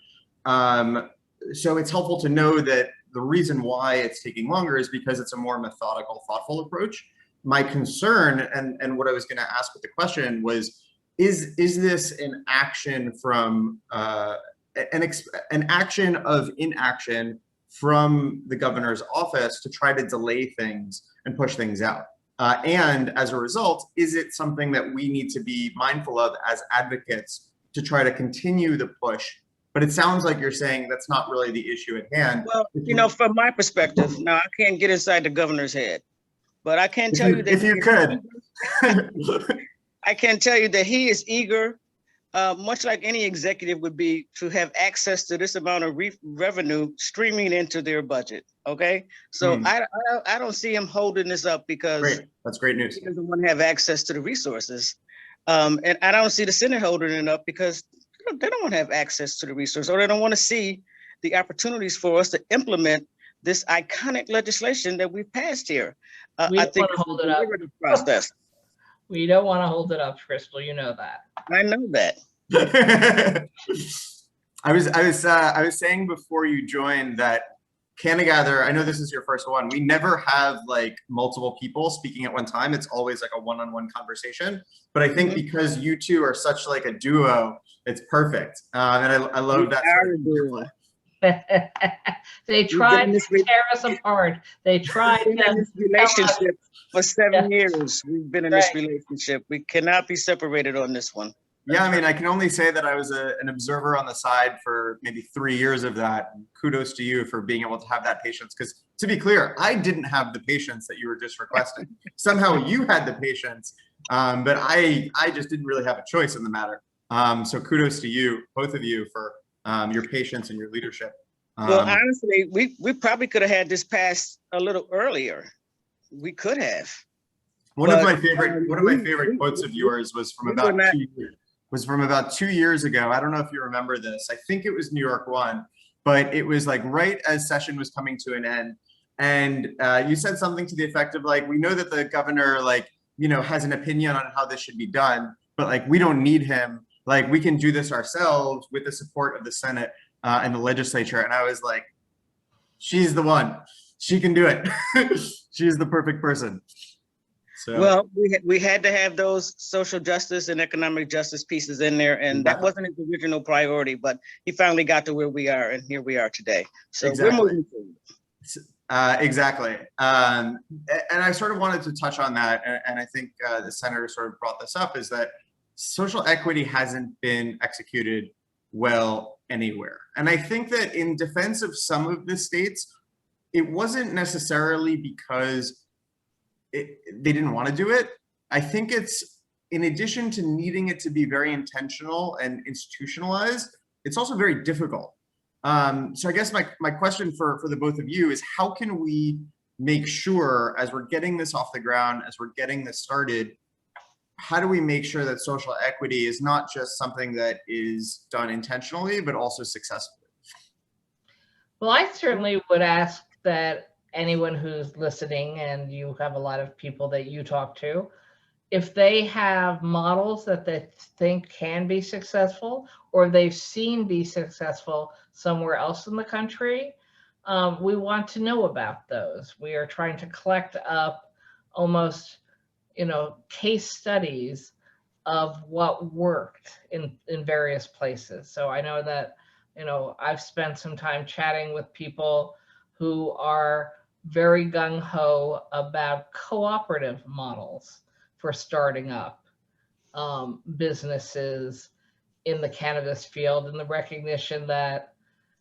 So it's helpful to know that the reason why it's taking longer is because it's a more methodical, thoughtful approach. My concern, and what I was going to ask with the question was, is this an action from an action of inaction from the governor's office to try to delay things and push things out? And as a result, is it something that we need to be mindful of as advocates to try to continue the push? But it sounds like you're saying that's not really the issue at hand.
Well, from my perspective, now I can't get inside the governor's head, but I can tell you that
if you could.
I can tell you that he is eager, much like any executive would be, to have access to this amount of revenue streaming into their budget. Okay, so I don't see him holding this up because
that's great news.
He doesn't want to have access to the resources, and I don't see the Senate holding it up because they don't want to have access to the resources, or they don't want to see the opportunities for us to implement this iconic legislation that we've passed here.
I think it's hold it up.
Process.
We don't want to hold it up, Crystal. You know that.
I know that.
I was saying before you joined that CannaGather, I know this is your first one. We never have like multiple people speaking at one time. It's always like a one-on-one conversation. But I think because you two are such like a duo, it's perfect. And I love that.
They tried to tear us apart. They tried to
this relationship for 7 years. We've been in this relationship. We cannot be separated on this one.
Yeah, I mean, I can only say that I was an observer on the side for maybe 3 years of that. And kudos to you for being able to have that patience. Because to be clear, I didn't have the patience that you were just requesting. Somehow you had the patience, but I just didn't really have a choice in the matter. So kudos to you, both of you, for your patience and your leadership.
Well, honestly, we probably could have had this passed a little earlier. We could have.
One of my favorite quotes of yours was from about 2 years ago. I don't know if you remember this. I think it was New York 1, but it was like right as session was coming to an end. And you said something to the effect of like, we know that the governor has an opinion on how this should be done, but like, we don't need him. Like, we can do this ourselves with the support of the Senate and the legislature. And I was like, she's the one. She can do it. She's the perfect person. So.
Well, we had to have those social justice and economic justice pieces in there, and that wasn't his original priority, but he finally got to where we are, and here we are today. So we're moving forward.
Exactly. And I sort of wanted to touch on that, and I think the senator sort of brought this up, is that social equity hasn't been executed well anywhere. And I think that in defense of some of the states, it wasn't necessarily because they didn't want to do it. I think it's, in addition to needing it to be very intentional and institutionalized, it's also very difficult. So I guess my question for the both of you is, how can we make sure, as we're getting this off the ground, as we're getting this started, how do we make sure that social equity is not just something that is done intentionally, but also successfully?
Well, I certainly would ask that anyone who's listening, and you have a lot of people that you talk to, if they have models that they think can be successful, or they've seen be successful somewhere else in the country, we want to know about those. We are trying to collect up almost, case studies of what worked in various places. So I know that, I've spent some time chatting with people who are very gung-ho about cooperative models for starting up businesses in the cannabis field, and the recognition that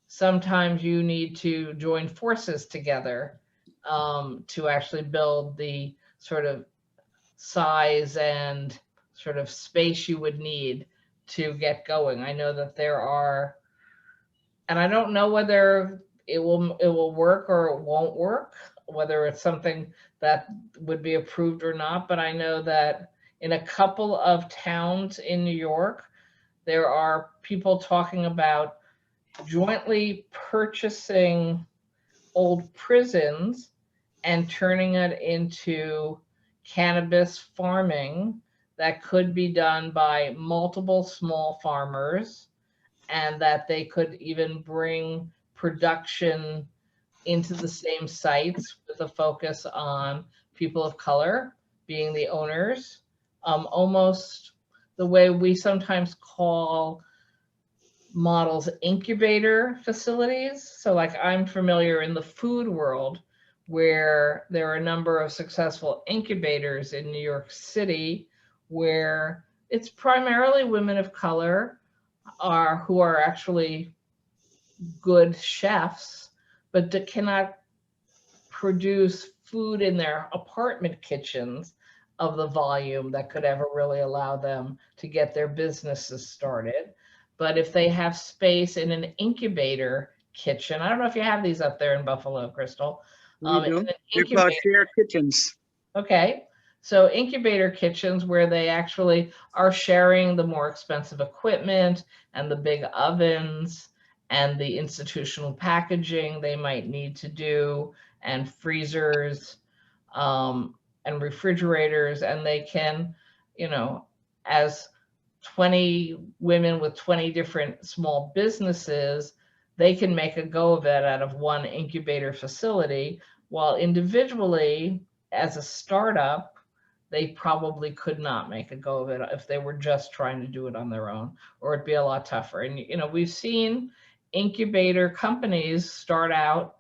sometimes you need to join forces together to actually build the sort of size and sort of space you would need to get going. I know that there are, and I don't know whether it will work or it won't work, whether it's something that would be approved or not, but I know that in a couple of towns in New York, there are people talking about jointly purchasing old prisons and turning it into cannabis farming that could be done by multiple small farmers, and that they could even bring production into the same sites with a focus on people of color being the owners, almost the way we sometimes call models incubator facilities. So like, I'm familiar in the food world where there are a number of successful incubators in New York City where it's primarily women of color who are actually good chefs, but that cannot produce food in their apartment kitchens of the volume that could ever really allow them to get their businesses started. But if they have space in an incubator kitchen, I don't know if you have these up there in Buffalo, Crystal.
We do.
In an
They're called shared kitchens.
Okay, so incubator kitchens where they actually are sharing the more expensive equipment and the big ovens and the institutional packaging they might need to do, and freezers and refrigerators, and they can, as 20 women with 20 different small businesses, they can make a go of it out of one incubator facility, while individually, as a startup, they probably could not make a go of it if they were just trying to do it on their own, or it'd be a lot tougher. And, we've seen incubator companies start out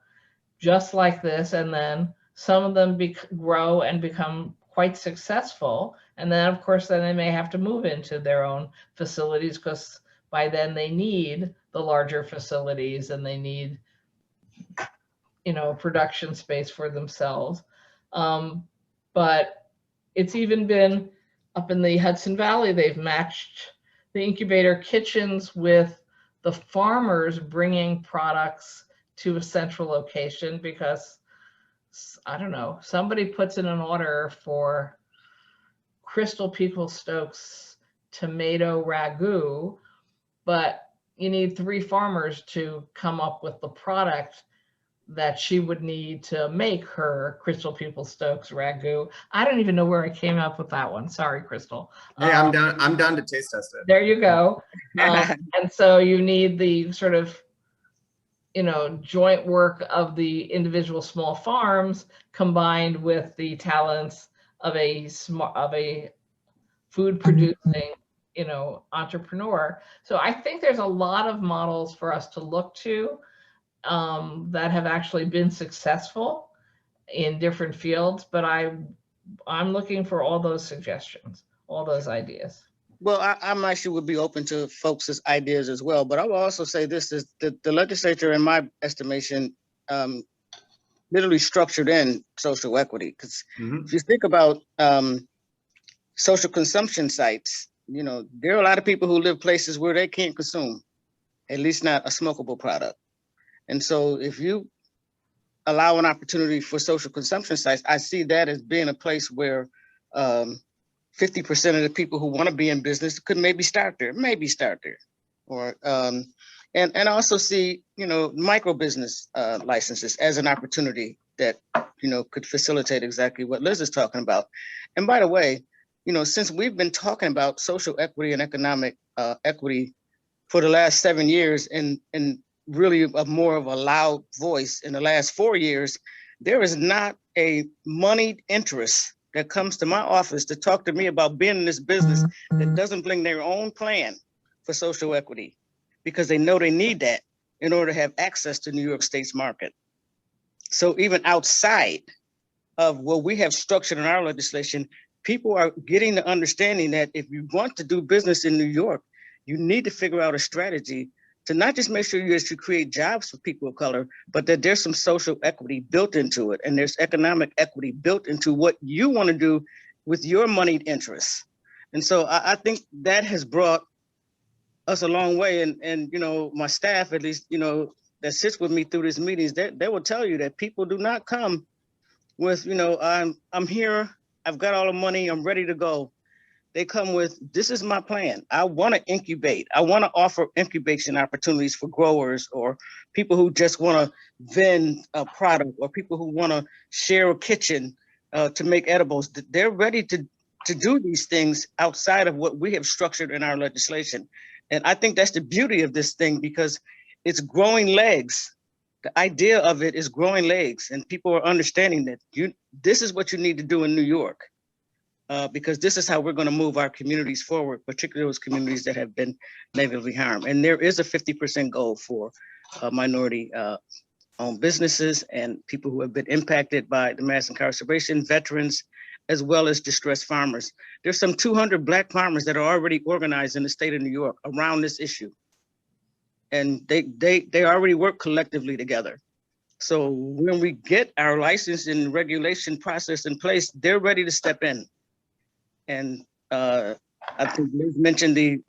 just like this, and then some of them grow and become quite successful. And then, of course, then they may have to move into their own facilities, because by then they need the larger facilities and they need, production space for themselves. But it's even been up in the Hudson Valley, they've matched the incubator kitchens with the farmers bringing products to a central location, because I don't know, somebody puts in an order for Crystal Peoples-Stokes tomato ragu, but you need 3 farmers to come up with the product that she would need to make her Crystal Peoples-Stokes ragu. I don't even know where I came up with that one. Sorry, Crystal.
Hey, I'm down to taste test it.
There you go. And so you need the sort of, joint work of the individual small farms combined with the talents of a food producing, entrepreneur. So I think there's a lot of models for us to look to that have actually been successful in different fields, but I'm looking for all those suggestions, all those ideas.
Well, I'm actually would be open to folks' ideas as well, but I will also say this is the legislature, in my estimation, literally structured in social equity. Because if you think about social consumption sites, there are a lot of people who live places where they can't consume, at least not a smokable product. And so if you allow an opportunity for social consumption sites, I see that as being a place where 50% of the people who want to be in business could maybe start there, or and also see micro business licenses as an opportunity that could facilitate exactly what Liz is talking about. And by the way, since we've been talking about social equity and economic equity for the last 7 years, and really more of a loud voice in the last 4 years, there is not a moneyed interest that comes to my office to talk to me about being in this business that doesn't bring their own plan for social equity, because they know they need that in order to have access to New York State's market. So even outside of what we have structured in our legislation, people are getting the understanding that if you want to do business in New York, you need to figure out a strategy to not just make sure you create jobs for people of color, but that there's some social equity built into it, and there's economic equity built into what you want to do with your moneyed interests. And so I think that has brought us a long way. And my staff, at least, that sits with me through these meetings, they will tell you that people do not come with, I'm here, I've got all the money, I'm ready to go. They come with, this is my plan. I want to incubate. I want to offer incubation opportunities for growers, or people who just want to vend a product, or people who want to share a kitchen to make edibles. They're ready to do these things outside of what we have structured in our legislation. And I think that's the beauty of this thing, because it's growing legs. The idea of it is growing legs, and people are understanding that this is what you need to do in New York. Because this is how we're going to move our communities forward, particularly those communities that have been negatively harmed. And there is a 50% goal for minority-owned businesses and people who have been impacted by the mass incarceration, veterans, as well as distressed farmers. There's some 200 Black farmers that are already organized in the state of New York around this issue. And they already work collectively together. So when we get our license and regulation process in place, they're ready to step in. And I think Liz mentioned the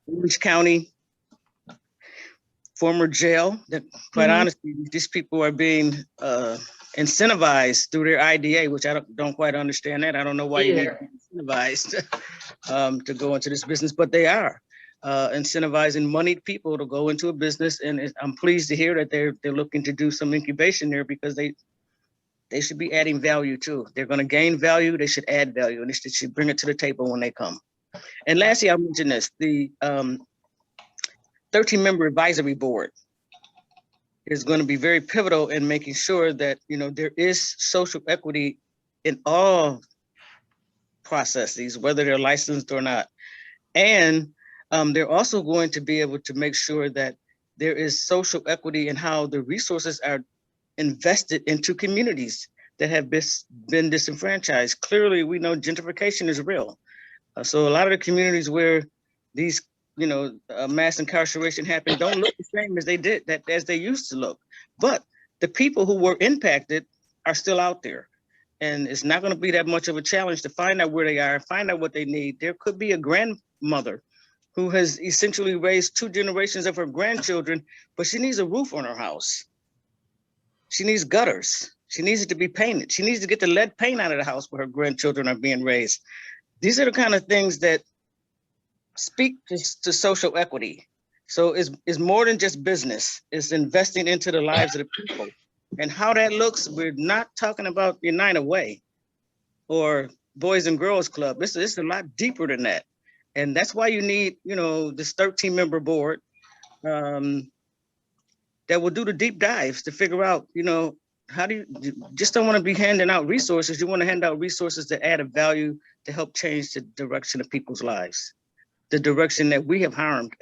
Orange County former jail, that quite honestly, these people are being incentivized through their IDA, which I don't quite understand that. I don't know why you need to be incentivized to go into this business, but they are incentivizing moneyed people to go into a business. And I'm pleased to hear that they're looking to do some incubation there, because they should be adding value too. They're going to gain value. They should add value, and they should bring it to the table when they come. And lastly, I'll mention this: the 13-member advisory board is going to be very pivotal in making sure that there is social equity in all processes, whether they're licensed or not. And they're also going to be able to make sure that there is social equity in how the resources are invested into communities that have been disenfranchised. Clearly, we know gentrification is real. So a lot of the communities where these, mass incarceration happened don't look the same as they used to look. But the people who were impacted are still out there. And it's not going to be that much of a challenge to find out where they are, find out what they need. There could be a grandmother who has essentially raised 2 generations of her grandchildren, but she needs a roof on her house. She needs gutters. She needs it to be painted. She needs to get the lead paint out of the house where her grandchildren are being raised. These are the kind of things that speak to social equity. So it's more than just business. It's investing into the lives of the people. And how that looks, we're not talking about United Way or Boys and Girls Club. It's a lot deeper than that. And that's why you need, this 13-member board that will do the deep dives to figure out, how do you just don't want to be handing out resources. You want to hand out resources that add a value to help change the direction of people's lives, the direction that we have harmed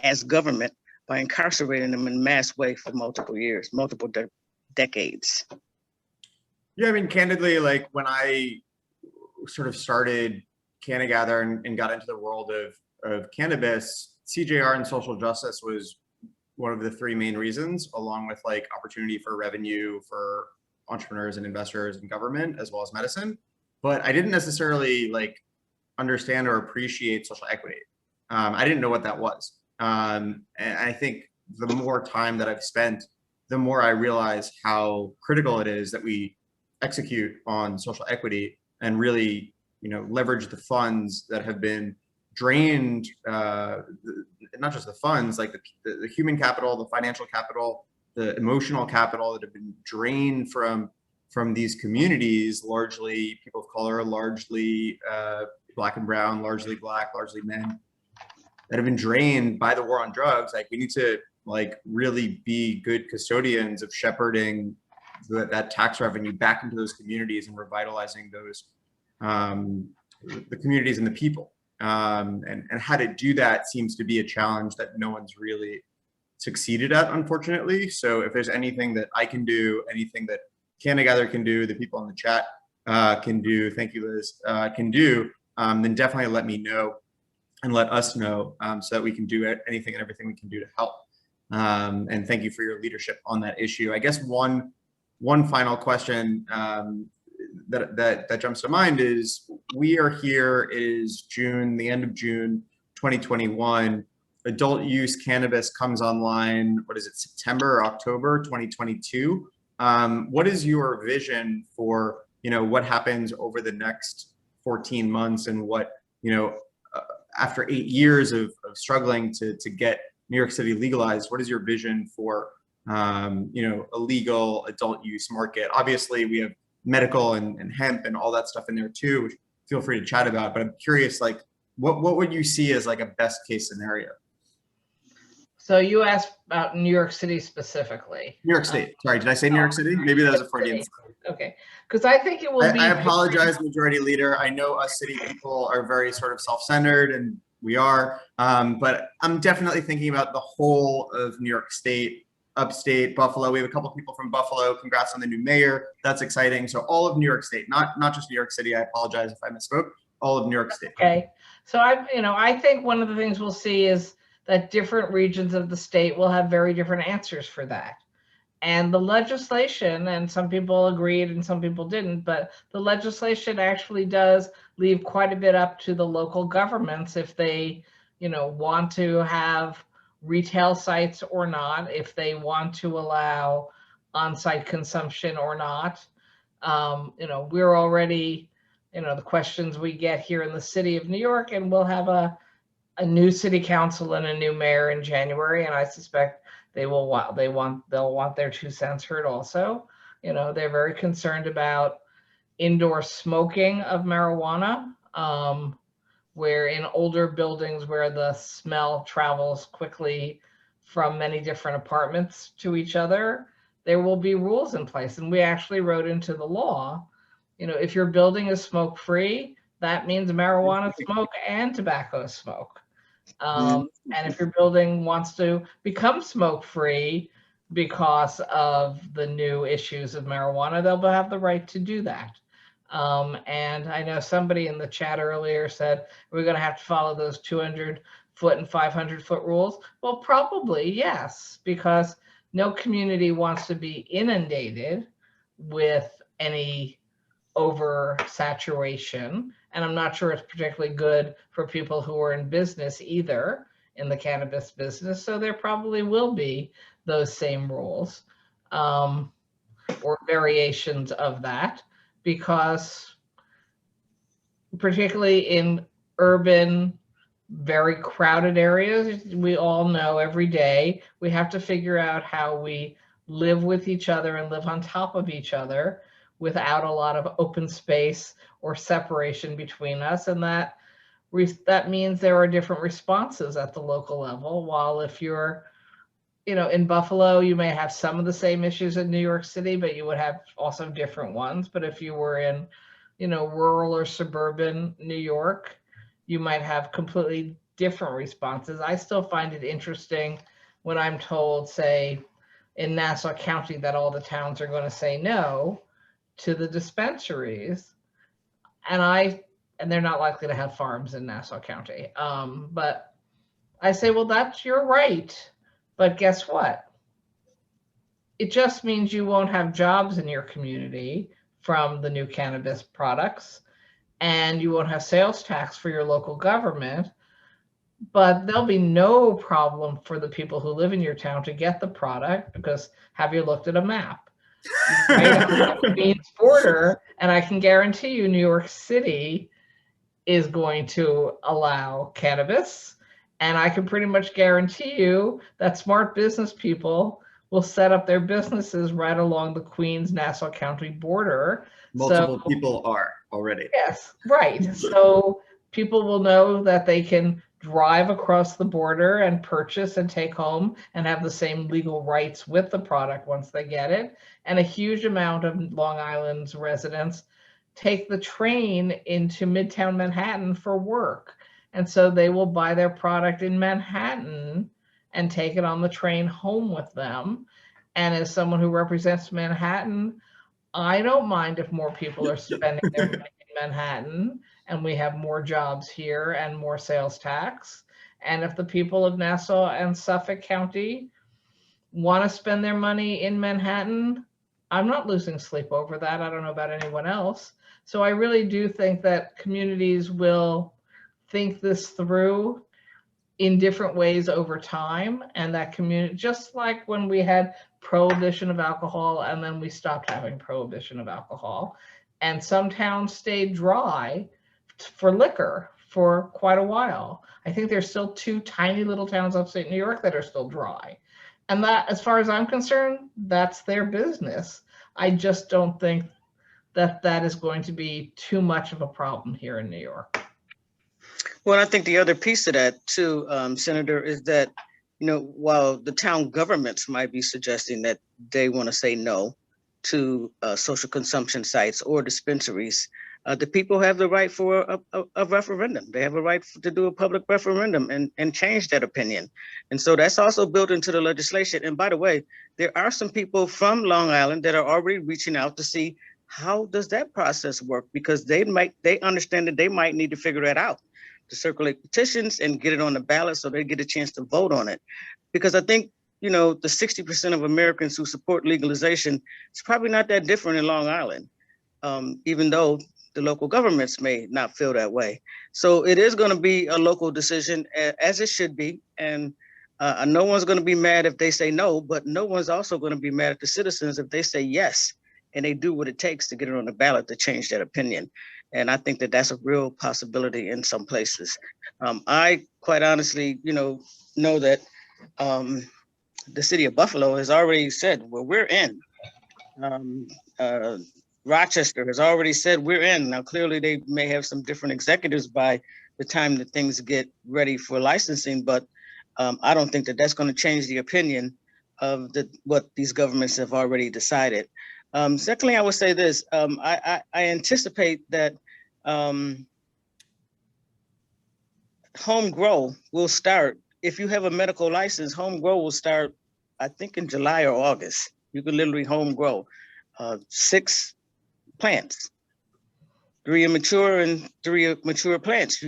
as government by incarcerating them in mass way for multiple years, multiple decades.
Yeah, I mean, candidly, like when I sort of started CannaGather and got into the world of cannabis, CJR and social justice was one of the 3 main reasons, along with like opportunity for revenue for entrepreneurs and investors and government, as well as medicine. But I didn't necessarily like understand or appreciate social equity. I didn't know what that was. And I think the more time that I've spent, the more I realize how critical it is that we execute on social equity and really, leverage the funds that have been drained, not just the funds, like the human capital, the financial capital, the emotional capital that have been drained from these communities, largely people of color, largely Black and brown, largely Black, largely men, that have been drained by the war on drugs. Like, we need to like really be good custodians of shepherding that tax revenue back into those communities and revitalizing those, the communities and the people. And how to do that seems to be a challenge that no one's really succeeded at, unfortunately. So if there's anything that I can do, anything that CannaGather can do, the people in the chat can do, thank you, Liz, can do, then definitely let me know and let us know, so that we can do anything and everything we can do to help. And thank you for your leadership on that issue. I guess one final question that jumps to mind is, we are here, it is June, the end of June 2021. Adult use cannabis comes online, what is it, September or October 2022? What is your vision for, what happens over the next 14 months, and what, after 8 years of struggling to get New York City legalized, what is your vision for, a legal adult use market? Obviously, we have medical and hemp and all that stuff in there too, which feel free to chat about, but I'm curious, like, what would you see as like a best case scenario?
So you asked about New York City specifically.
New York State. Sorry, did I say New York City? Maybe that was a Freudian.
Okay, because I think it will be.
I apologize, Majority Leader. I know us city people are very sort of self-centered, and we are, but I'm definitely thinking about the whole of New York State, upstate, Buffalo. We have a couple people from Buffalo. Congrats on the new mayor. That's exciting. So all of New York State, not just New York City. I apologize if I misspoke. All of New York State.
Okay, so I think one of the things we'll see is that different regions of the state will have very different answers for that. And the legislation, and some people agreed and some people didn't, but the legislation actually does leave quite a bit up to the local governments if they, want to have retail sites or not, if they want to allow on-site consumption or not. We're already, the questions we get here in the city of New York, and we'll have a new city council and a new mayor in January, and I suspect they'll want their 2 cents heard also. They're very concerned about indoor smoking of marijuana, where in older buildings where the smell travels quickly from many different apartments to each other, there will be rules in place. And we actually wrote into the law, if your building is smoke-free, that means marijuana smoke and tobacco smoke. And if your building wants to become smoke-free because of the new issues of marijuana, they'll have the right to do that. And I know somebody in the chat earlier said, we're going to have to follow those 200-foot and 500-foot rules. Well, probably, yes, because no community wants to be inundated with any oversaturation. And I'm not sure it's particularly good for people who are in business either, in the cannabis business. So there probably will be those same rules, or variations of that, because particularly in urban, very crowded areas, we all know every day we have to figure out how we live with each other and live on top of each other without a lot of open space or separation between us. And that means there are different responses at the local level. While if you're, in Buffalo, you may have some of the same issues in New York City, but you would have also different ones. But if you were in, rural or suburban New York, you might have completely different responses. I still find it interesting when I'm told, say, in Nassau County, that all the towns are going to say no to the dispensaries, and they're not likely to have farms in Nassau County. But I say, well, that's your right, but guess what? It just means you won't have jobs in your community from the new cannabis products, and you won't have sales tax for your local government, but there'll be no problem for the people who live in your town to get the product, because have you looked at a map? Right on the Queens border, and I can guarantee you New York City is going to allow cannabis, and I can pretty much guarantee you that smart business people will set up their businesses right along the Queens-Nassau County border.
Multiple people are already.
Yes, right. So people will know that they can drive across the border and purchase and take home and have the same legal rights with the product once they get it. And a huge amount of Long Island's residents take the train into Midtown Manhattan for work. And so they will buy their product in Manhattan and take it on the train home with them. And as someone who represents Manhattan, I don't mind if more people are spending their money in Manhattan and we have more jobs here and more sales tax. And if the people of Nassau and Suffolk County want to spend their money in Manhattan, I'm not losing sleep over that. I don't know about anyone else. So I really do think that communities will think this through in different ways over time, and that community, just like when we had prohibition of alcohol and then we stopped having prohibition of alcohol, and some towns stayed dry for liquor for quite a while. I think there's still 2 tiny little towns upstate New York that are still dry. And that, as far as I'm concerned, that's their business. I just don't think that that is going to be too much of a problem here in New York.
Well, I think the other piece of that too, Senator, is that, while the town governments might be suggesting that they want to say no to social consumption sites or dispensaries, the people have the right for a referendum. They have a right to do a public referendum and change that opinion. And so that's also built into the legislation. And by the way, there are some people from Long Island that are already reaching out to see how does that process work, because they understand that they might need to figure that out, to circulate petitions and get it on the ballot so they get a chance to vote on it. Because I think, the 60% of Americans who support legalization, it's probably not that different in Long Island, even though the local governments may not feel that way. So it is going to be a local decision, as it should be. And no one's going to be mad if they say no, but no one's also going to be mad at the citizens if they say yes, and they do what it takes to get it on the ballot to change that opinion. And I think that that's a real possibility in some places. I quite honestly, know that the city of Buffalo has already said, well, we're in. Rochester has already said we're in. Now, clearly they may have some different executives by the time that things get ready for licensing, but I don't think that that's going to change the opinion of what these governments have already decided. Secondly, I would say this, I anticipate that home grow will start. If you have a medical license, home grow will start, I think, in July or August. You can literally home grow 6 plants, 3 immature and 3 mature plants.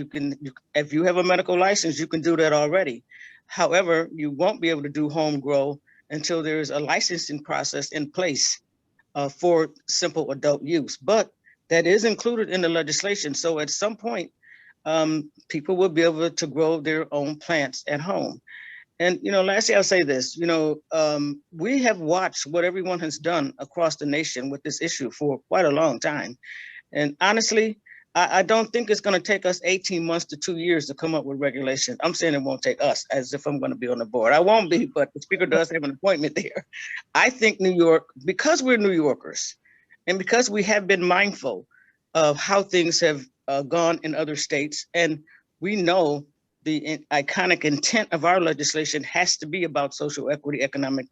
If you have a medical license, you can do that already. However, you won't be able to do home grow until there is a licensing process in place for simple adult use, but that is included in the legislation. So at some point, people will be able to grow their own plants at home. And, lastly, I'll say this, we have watched what everyone has done across the nation with this issue for quite a long time. And honestly, I don't think it's going to take us 18 months to 2 years to come up with regulations. I'm saying it won't take us, as if I'm going to be on the board. I won't be, but the speaker does have an appointment there. I think New York, because we're New Yorkers, and because we have been mindful of how things have gone in other states, and we know the iconic intent of our legislation has to be about social equity, economic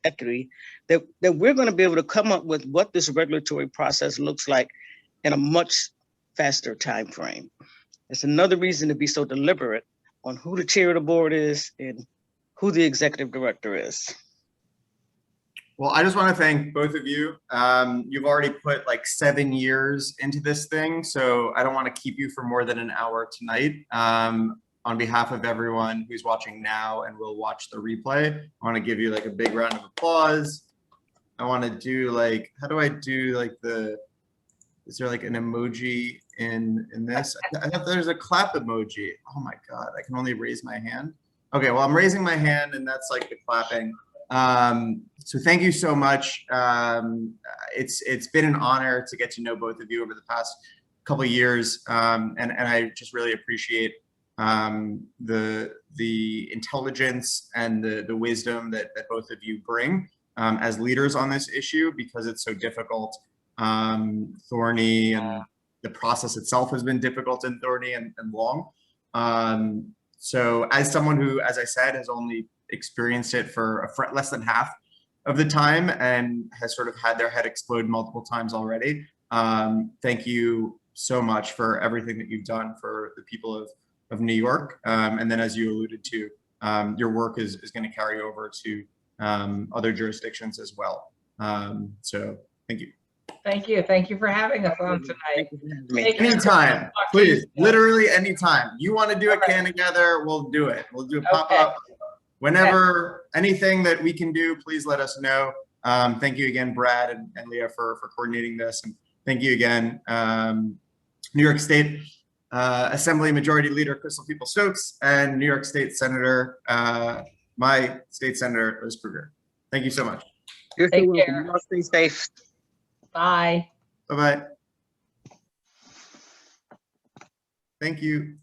equity, that we're going to be able to come up with what this regulatory process looks like in a much faster time frame. It's another reason to be so deliberate on who the chair of the board is and who the executive director is.
Well, I just want to thank both of you. You've already put like 7 years into this thing, so I don't want to keep you for more than an hour tonight. On behalf of everyone who's watching now and will watch the replay, I want to give you like a big round of applause. I want to do like, how do I do like is there like an emoji in this? I thought there's a clap emoji. Oh my God, I can only raise my hand. Okay, well, I'm raising my hand and that's like the clapping. So thank you so much. It's been an honor to get to know both of you over the past couple of years. And I just really appreciate the intelligence and the wisdom that both of you bring as leaders on this issue, because it's so difficult, thorny, and the process itself has been difficult and thorny and long. So as someone who, as I said, has only experienced it for less than half of the time and has sort of had their head explode multiple times already, thank you so much for everything that you've done for the people of New York. And then, as you alluded to, your work is going to carry over to other jurisdictions as well. So thank you.
Thank you. Thank you for having us on tonight.
Thank you for having me.
Take care.
Anytime,
Talk to you
please,
soon.
literally anytime. You want to do a
All right.
CannaGather, we'll do it. We'll do a
Okay.
pop-up. Whenever, anything that we can do, please let us know. Thank you again, Brad and Leah, for coordinating this. And thank you again, New York State Assembly Majority Leader Crystal Peoples-Stokes and New York State Senator, my state senator, Liz Krueger. Thank you so much.
You're
Take
so welcome.
care.
You all stay safe.
Bye.
Bye-bye. Thank you.